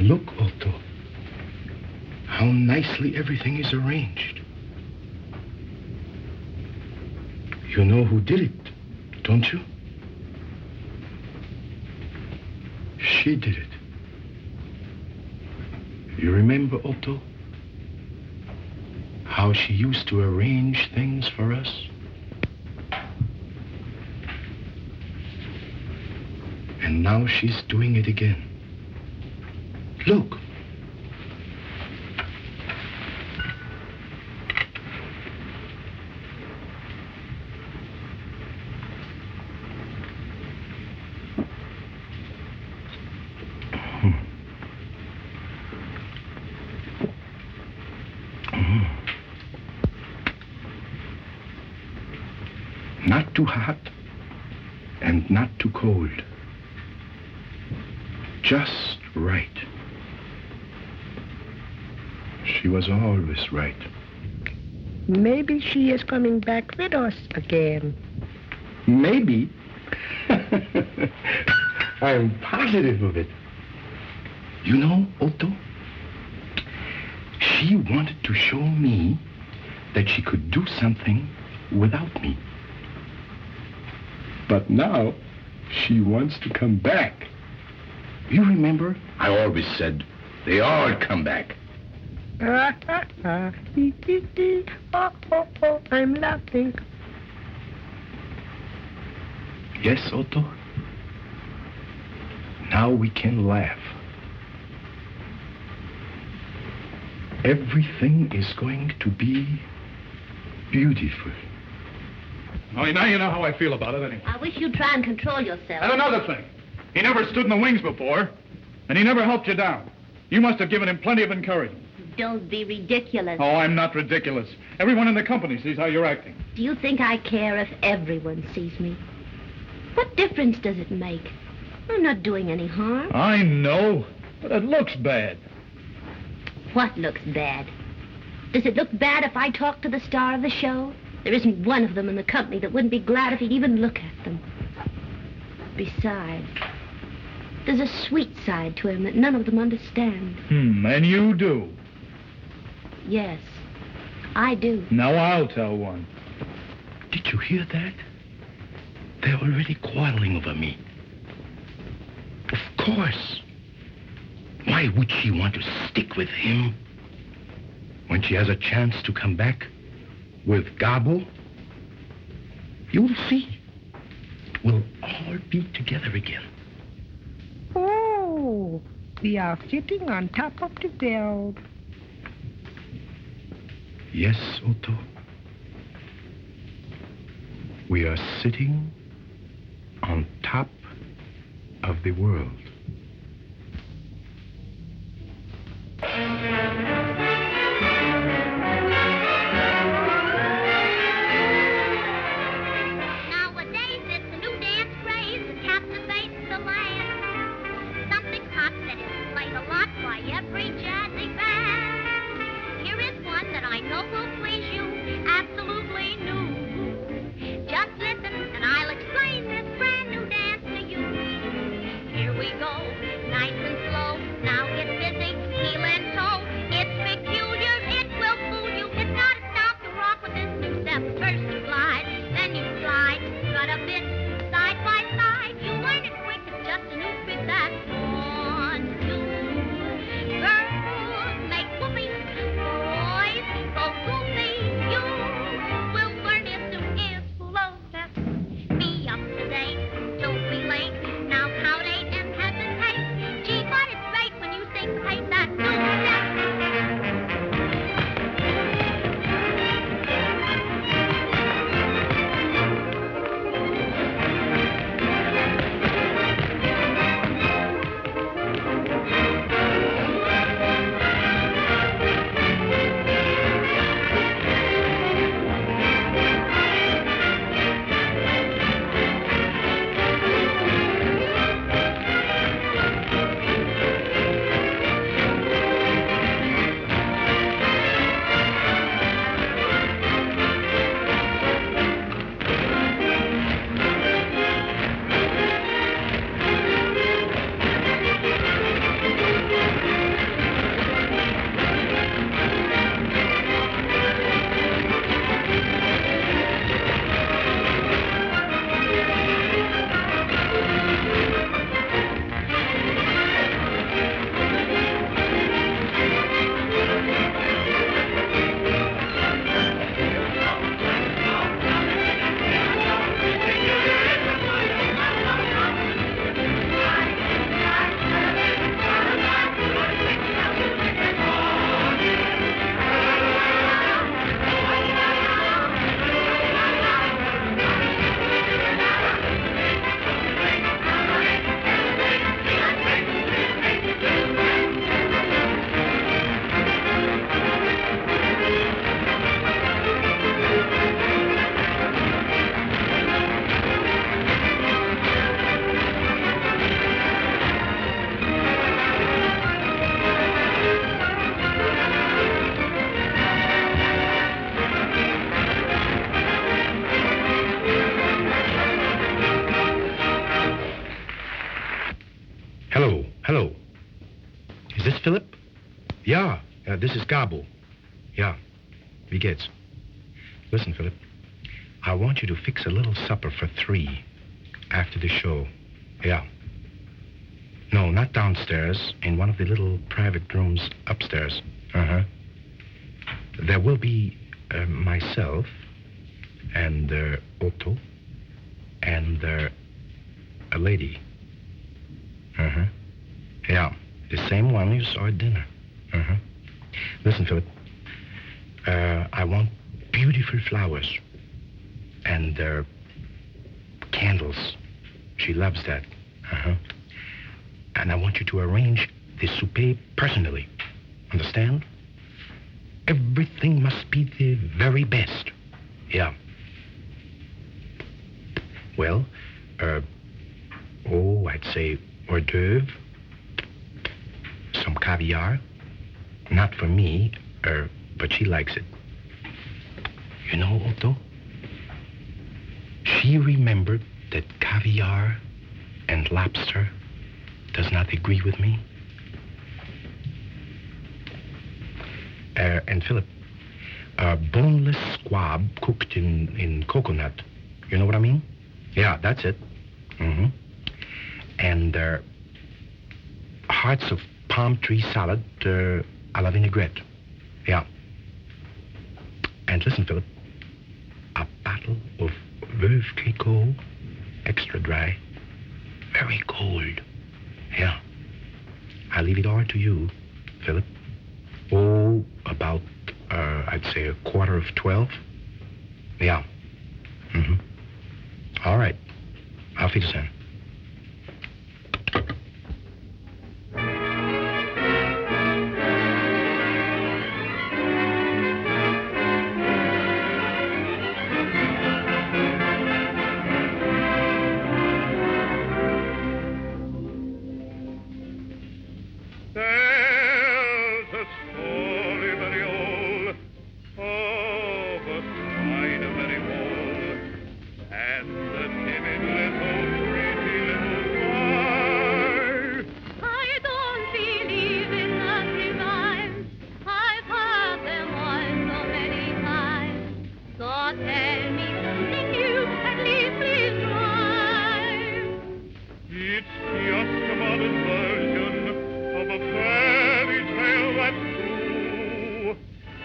Look, Otto, how nicely everything is arranged. You know who did it, don't you? She did it. You remember, Otto? How she used to arrange things for us? And now she's doing it again. Look. Not too hot and not too cold. Just right. She was always right. Maybe she is coming back with us again. Maybe. I'm positive of it. You know, Otto, she wanted to show me that she could do something without me. But now, she wants to come back. You remember? I always said, they all come back. I'm laughing. Yes, Otto? Now we can laugh. Everything is going to be beautiful. Oh, now you know how I feel about it, anyway. I wish you'd try and control yourself. And another thing. He never stood in the wings before, and he never helped you down. You must have given him plenty of encouragement. Don't be ridiculous. Oh, I'm not ridiculous. Everyone in the company sees how you're acting. Do you think I care if everyone sees me? What difference does it make? I'm not doing any harm. I know, but it looks bad. What looks bad? Does it look bad if I talk to the star of the show? There isn't one of them in the company that wouldn't be glad if he'd even look at them. Besides, there's a sweet side to him that none of them understand. And you do. Yes, I do. Now I'll tell one. Did you hear that? They're already quarreling over me. Of course. Why would she want to stick with him when she has a chance to come back with Gabbo? You'll see. We'll all be together again. Oh, we are sitting on top of the world. Yes, Otto. We are sitting on top of the world. Nowadays it's a new dance craze that captivates the land. Something hot that is played a lot by every jazzy band. Here is one that I know will please you, absolutely new. Just listen and I'll explain this brand new dance to you. Here we go. Philip? Yeah, this is Gabbo. Yeah, wie geht's? Listen, Philip, I want you to fix a little supper for 3 after the show. Yeah. No, not downstairs, in one of the little private rooms upstairs. Uh-huh. There will be myself and Otto and a lady. Uh-huh. Yeah, the same one you saw at dinner. Uh-huh. Listen, Philip, I want beautiful flowers and candles. She loves that. Uh-huh. And I want you to arrange the souper personally. Understand? Everything must be the very best. Yeah. Well, I'd say hors d'oeuvre, some caviar. Not for me, but she likes it. You know, Otto, she remembered that caviar and lobster does not agree with me. And Philip, boneless squab cooked in coconut. You know what I mean? Yeah, that's it. Mm-hmm. And hearts of palm tree salad à la vinaigrette. Yeah. And listen, Philip, a bottle of Veuve Clicquot, extra dry, very cold. Yeah. I'll leave it all to you, Philip. Oh, about, I'd say 11:45. Yeah. Mm-hmm. All right. Auf Wiedersehen.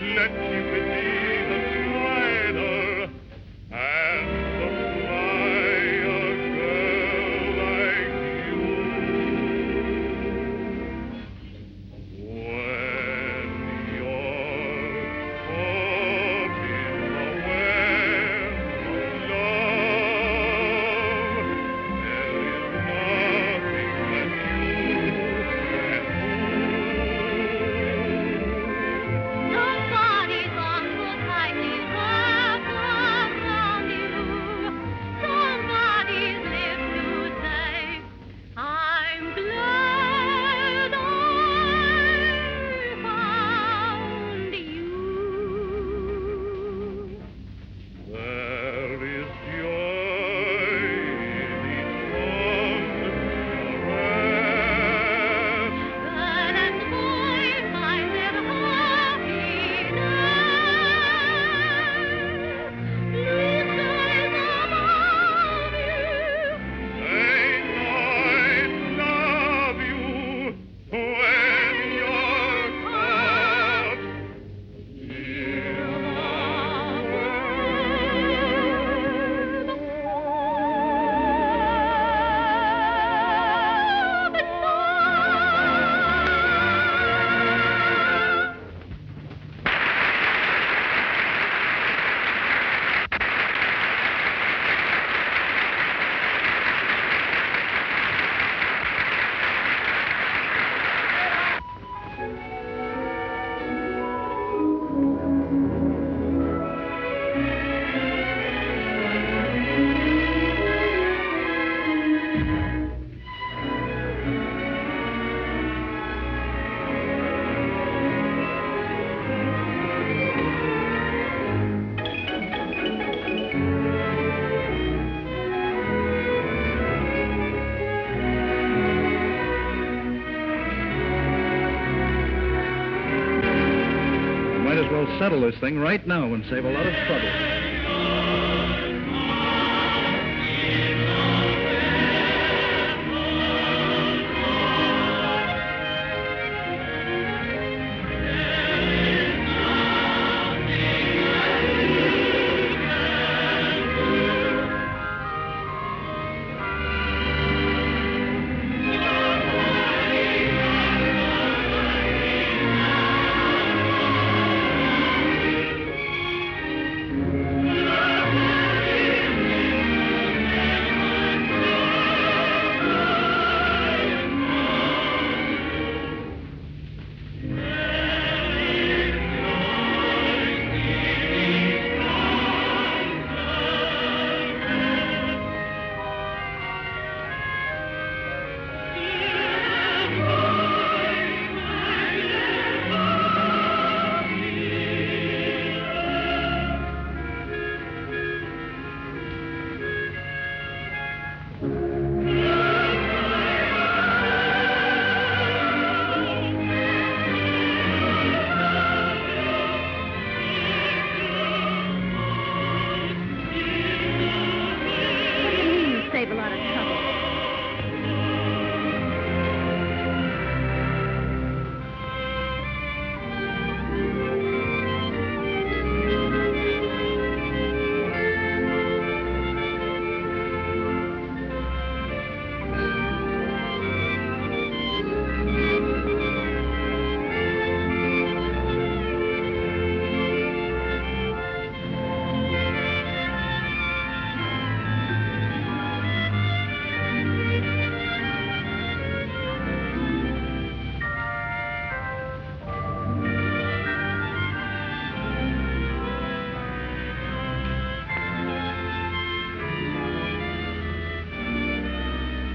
Let you be the spider and the fly. We'll settle this thing right now and save a lot of trouble.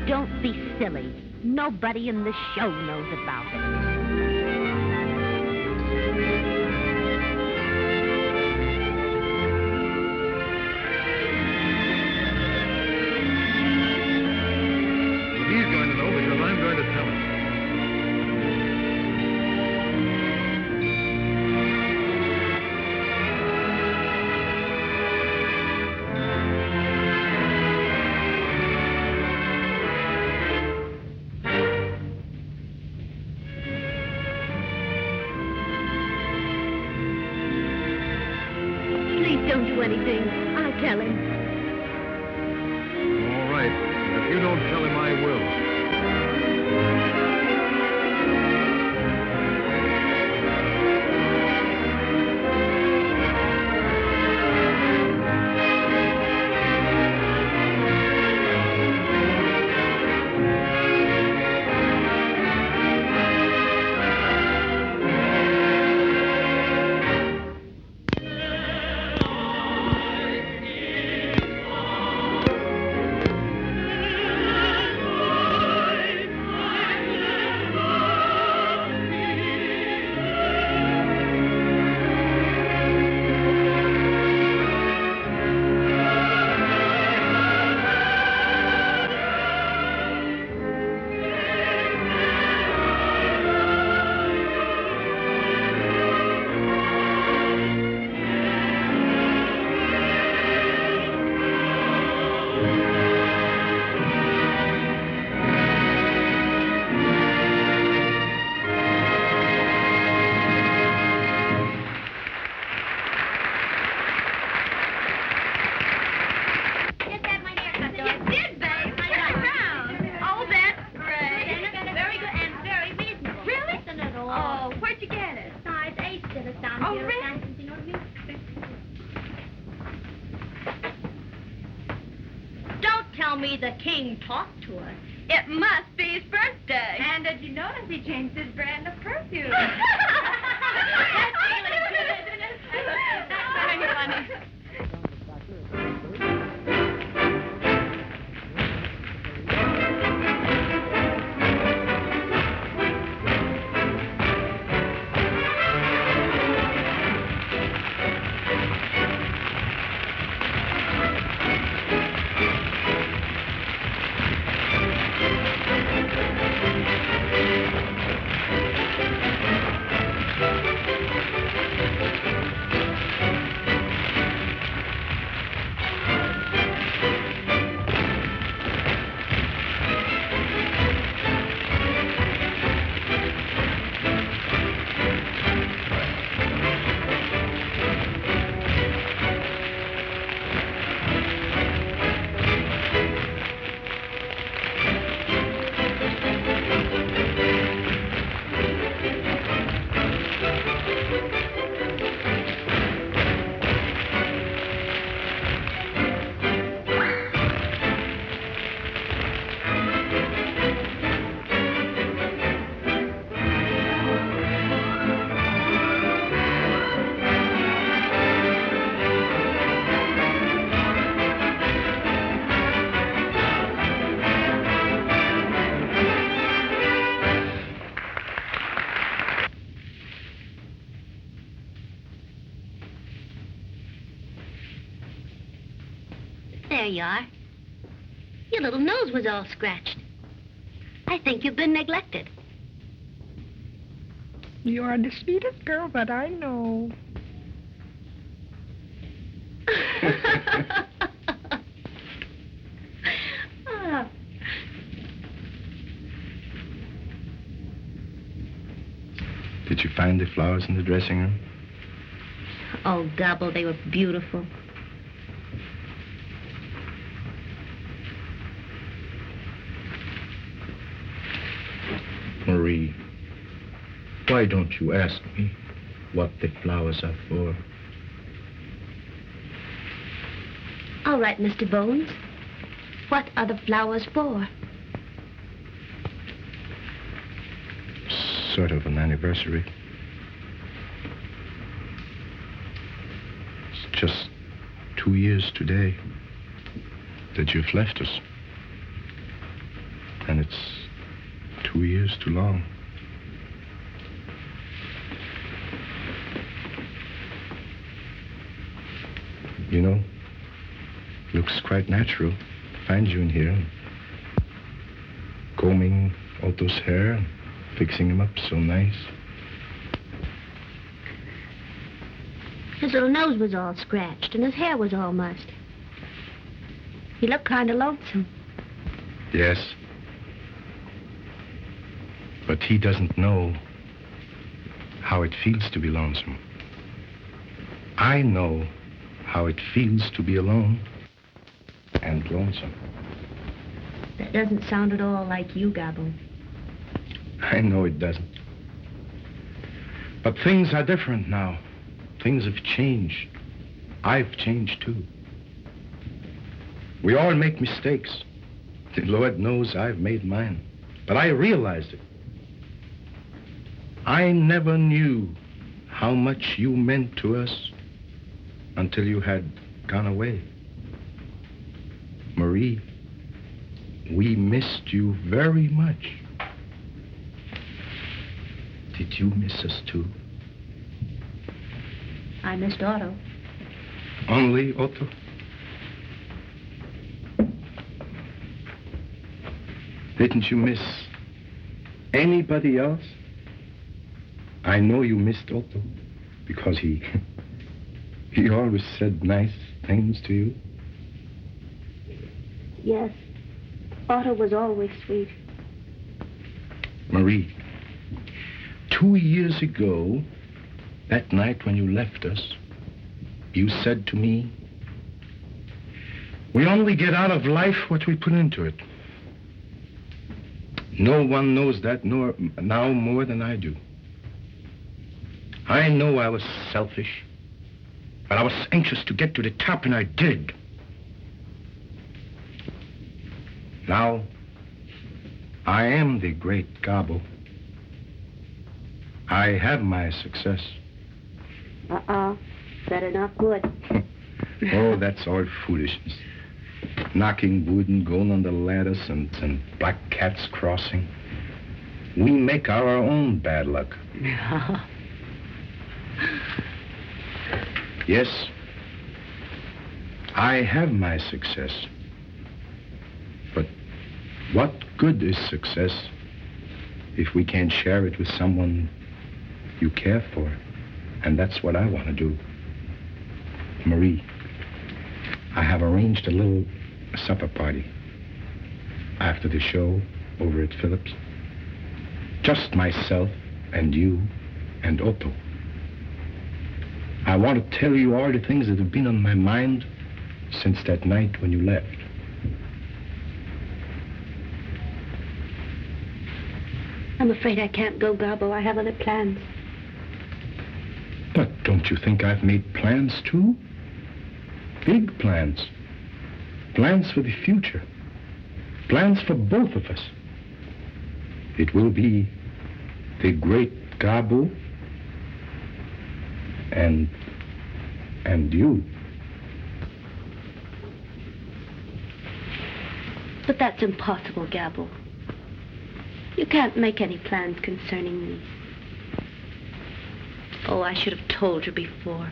Don't be silly. Nobody in the show knows about it. He's going to know because I'm going to tell him. Please don't do anything. I'll tell him. All right. If you don't tell him, I will. The king talked to us. It must be his birthday. And did you notice he changed his brand of perfume? That's really good, isn't it? That's very funny. are. Your little nose was all scratched. I think you've been neglected. You are the sweetest girl that I know. Ah. Did you find the flowers in the dressing room? Oh, Gabbo, they were beautiful. Marie, why don't you ask me what the flowers are for? All right, Mr. Bones. What are the flowers for? Sort of an anniversary. It's just 2 years today that you've left us. And it's 2 years too long. You know, looks quite natural to find you in here, combing Otto's hair and fixing him up so nice. His little nose was all scratched and his hair was all mussed. He looked kind of lonesome. Yes. But he doesn't know how it feels to be lonesome. I know how it feels to be alone and lonesome. That doesn't sound at all like you, Gabbo. I know it doesn't. But things are different now. Things have changed. I've changed too. We all make mistakes. The Lord knows I've made mine. But I realized it. I never knew how much you meant to us until you had gone away. Marie, we missed you very much. Did you miss us too? I missed Otto. Only Otto? Didn't you miss anybody else? I know you missed Otto because he always said nice things to you. Yes, Otto was always sweet. Marie, 2 years ago, that night when you left us, you said to me, we only get out of life what we put into it. No one knows that now more than I do. I know I was selfish, but I was anxious to get to the top, and I did. Now, I am the great Gabbo. I have my success. Better not good. Oh, that's all foolishness. Knocking wood and going on the ladders and black cats crossing. We make our own bad luck. Yes, I have my success. But what good is success if we can't share it with someone you care for? And that's what I want to do. Marie, I have arranged a little supper party after the show over at Phillips. Just myself and you and Otto. I want to tell you all the things that have been on my mind since that night when you left. I'm afraid I can't go, Gabbo. I have other plans. But don't you think I've made plans too? Big plans. Plans for the future. Plans for both of us. It will be the great Gabbo and you. But that's impossible, Gabbo. You can't make any plans concerning me. Oh, I should have told you before.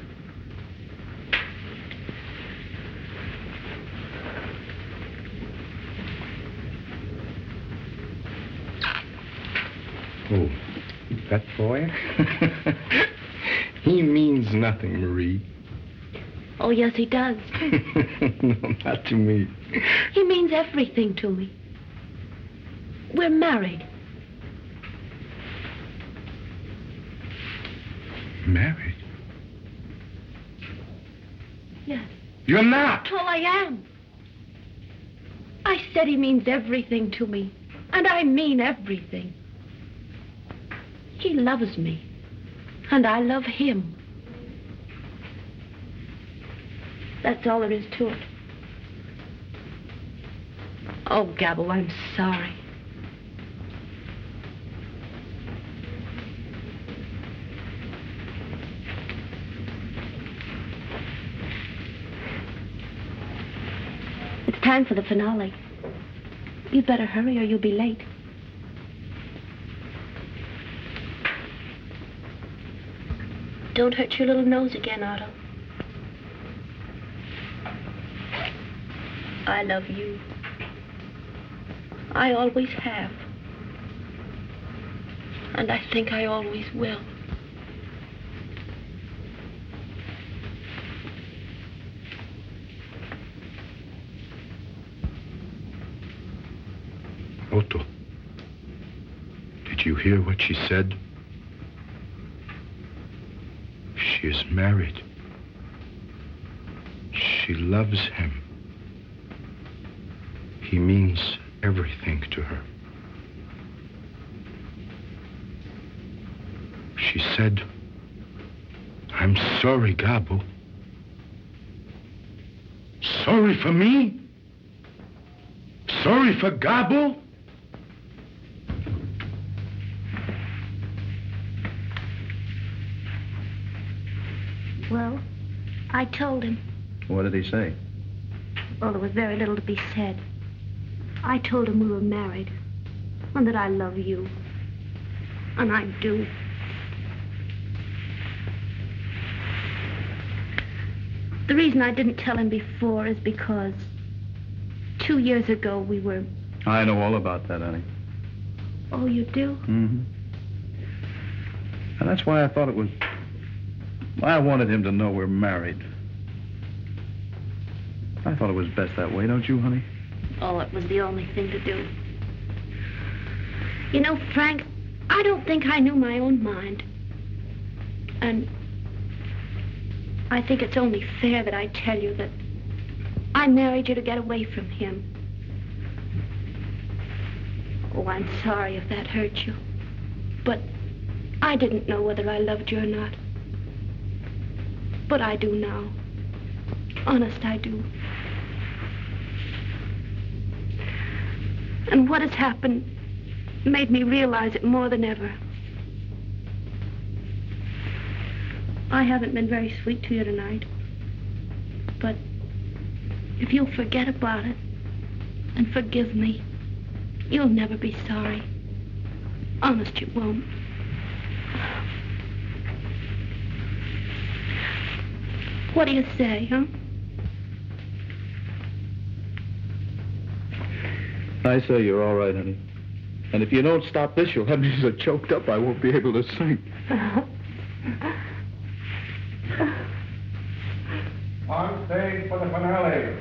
Oh, that boy? He means nothing, Marie. Oh, yes, he does. No, not to me. He means everything to me. We're married. Married? Yes. You're not! Oh, I am. I said he means everything to me. And I mean everything. He loves me. And I love him. That's all there is to it. Oh, Gabbo, I'm sorry. It's time for the finale. You'd better hurry or you'll be late. Don't hurt your little nose again, Otto. I love you. I always have. And I think I always will. Otto, did you hear what she said? She is married. She loves him. He means everything to her. She said, I'm sorry, Gabbo. Sorry for me? Sorry for Gabbo? Well, I told him. What did he say? Well, there was very little to be said. I told him we were married, and that I love you. And I do. The reason I didn't tell him before is because 2 years ago we were... I know all about that, honey. Oh, you do? Mm-hmm. And that's why I thought it was... I wanted him to know we're married. I thought it was best that way, don't you, honey? Oh, it was the only thing to do. You know, Frank, I don't think I knew my own mind. And I think it's only fair that I tell you that I married you to get away from him. Oh, I'm sorry if that hurt you. But I didn't know whether I loved you or not. But I do now. Honest, I do. And what has happened made me realize it more than ever. I haven't been very sweet to you tonight. But if you'll forget about it and forgive me, you'll never be sorry. Honest, you won't. What do you say, huh? I say you're all right, honey. And if you don't stop this, you'll have me so choked up I won't be able to sing. On stage for the finale.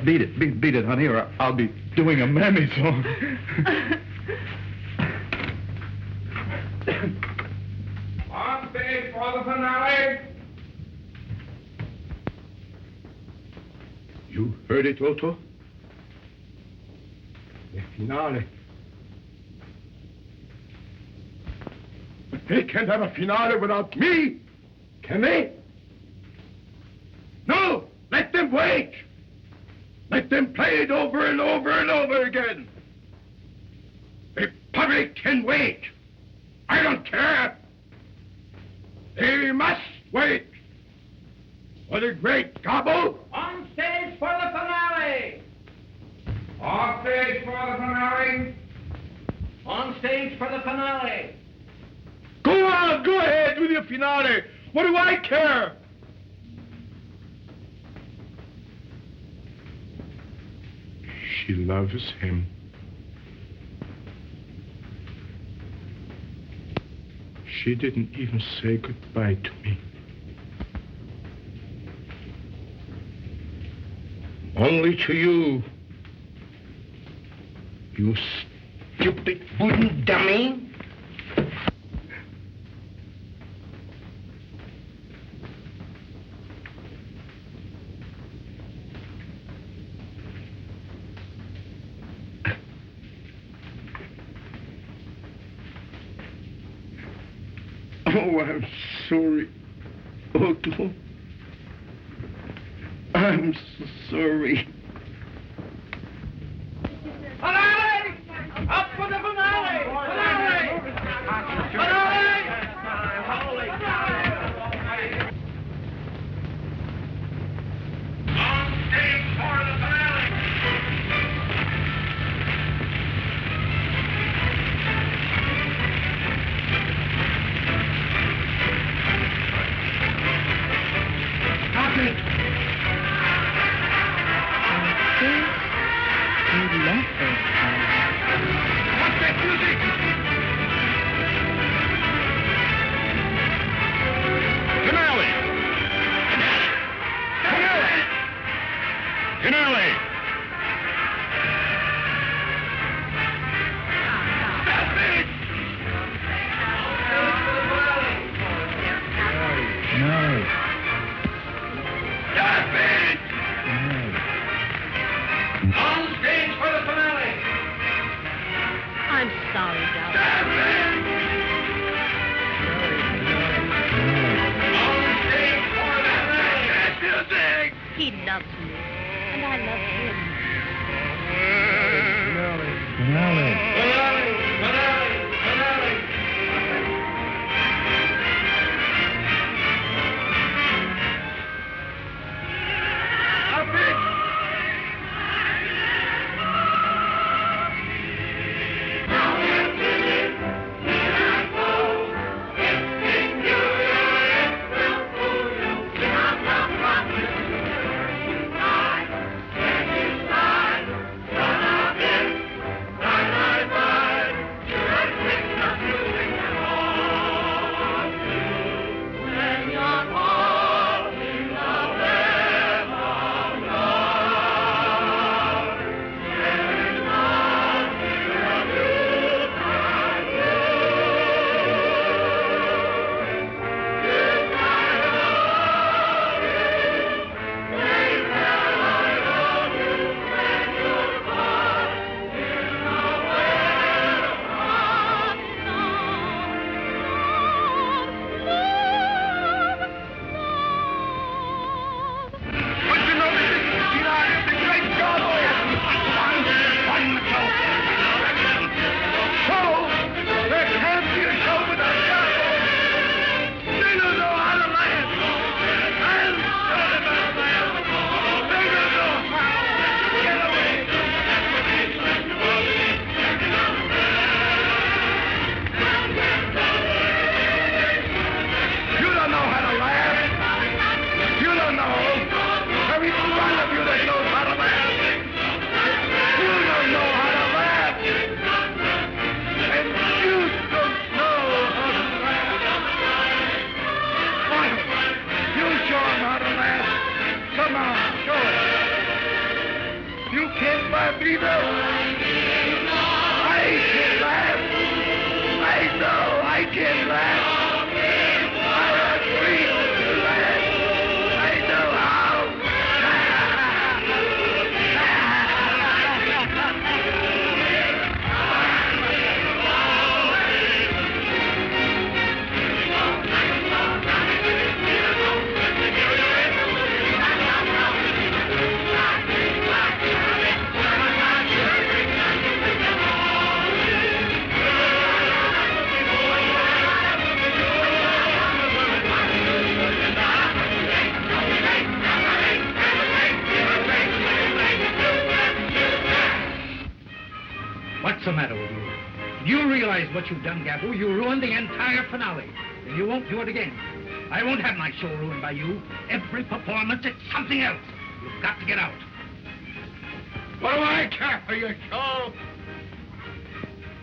Beat it. Beat it, honey, or I'll be doing a mammy song. On stage for the finale. You heard it, Otto? The finale. But they can't have a finale without me, can they? No! Let them wait! Let them play it over and over and over again. The public can wait. I don't care. They must wait. For the great Gabbo. On stage for the finale! On stage for the finale. On stage for the finale! Go on, go ahead with your finale. What do I care? She loves him. She didn't even say goodbye to me. Only to you. You stupid wooden dummy. Oh, I'm sorry, Otto. I'm so sorry. Finale! Up for the finale! Finale! Finale! On stage for the finale! Stop it! You left us. What's that music? Finale! Finale! Finale! No. On stage for the finale! I'm sorry, darling. On stage for the finale! That music! He loves me, and I love him. Finale. Finale! Finale! Finale! Up it! What's the matter with you? Do you realize what you've done, Gabbo? You ruined the entire finale. And you won't do it again. I won't have my show ruined by you. Every performance, it's something else. You've got to get out. What do I care for your show?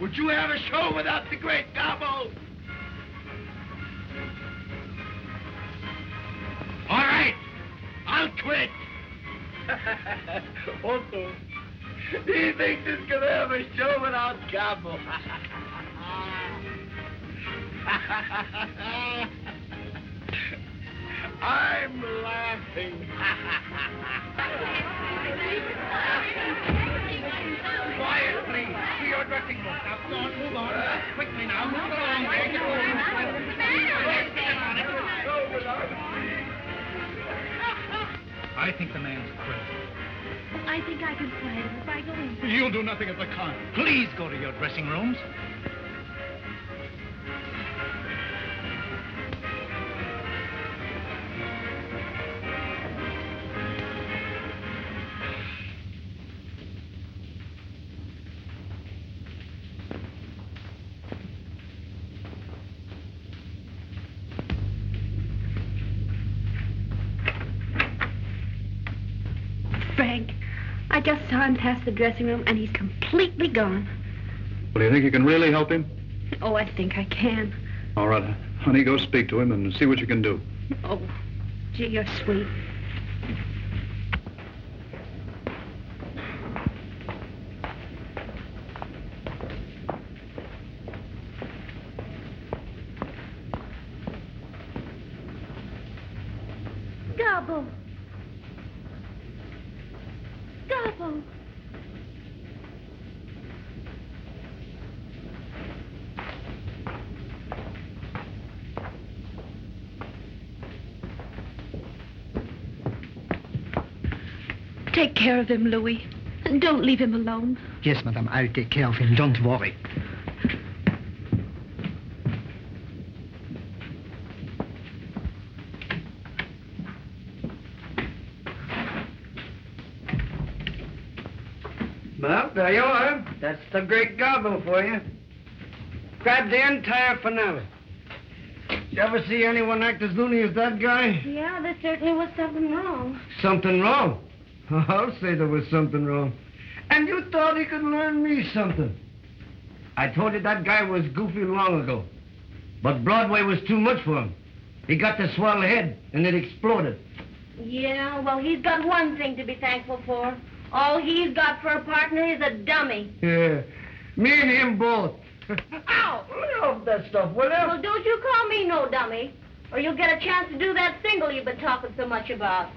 Would you have a show without the great Gabbo? quit. Otto, he thinks he's going to have a show without Gabbo. I'm laughing. Quiet, please. To your dressing room. Now, go on, move on. Quickly now. Move along there. Get over. I think the man's crazy. I think I can quiet him if I go in. You'll do nothing of the kind. Please go to your dressing rooms. Frank, I just saw him pass the dressing room, and he's completely gone. Well, do you think you can really help him? Oh, I think I can. All right, honey, go speak to him and see what you can do. Oh, gee, you're sweet. Gabbo. Gabbo. Take care of him, Louis. And don't leave him alone. Yes, madame, I'll take care of him. Don't worry. Well, there you are. That's the great Gabbo for you. Grabbed the entire finale. Did you ever see anyone act as loony as that guy? Yeah, there certainly was something wrong. Something wrong? I'll say there was something wrong. And you thought he could learn me something. I told you that guy was goofy long ago. But Broadway was too much for him. He got the swell head, and it exploded. Yeah, well, he's got one thing to be thankful for. All he's got for a partner is a dummy. Yeah, me and him both. Ow! Lay off that stuff, will you? Well, don't you call me no dummy, or you'll get a chance to do that single you've been talking so much about.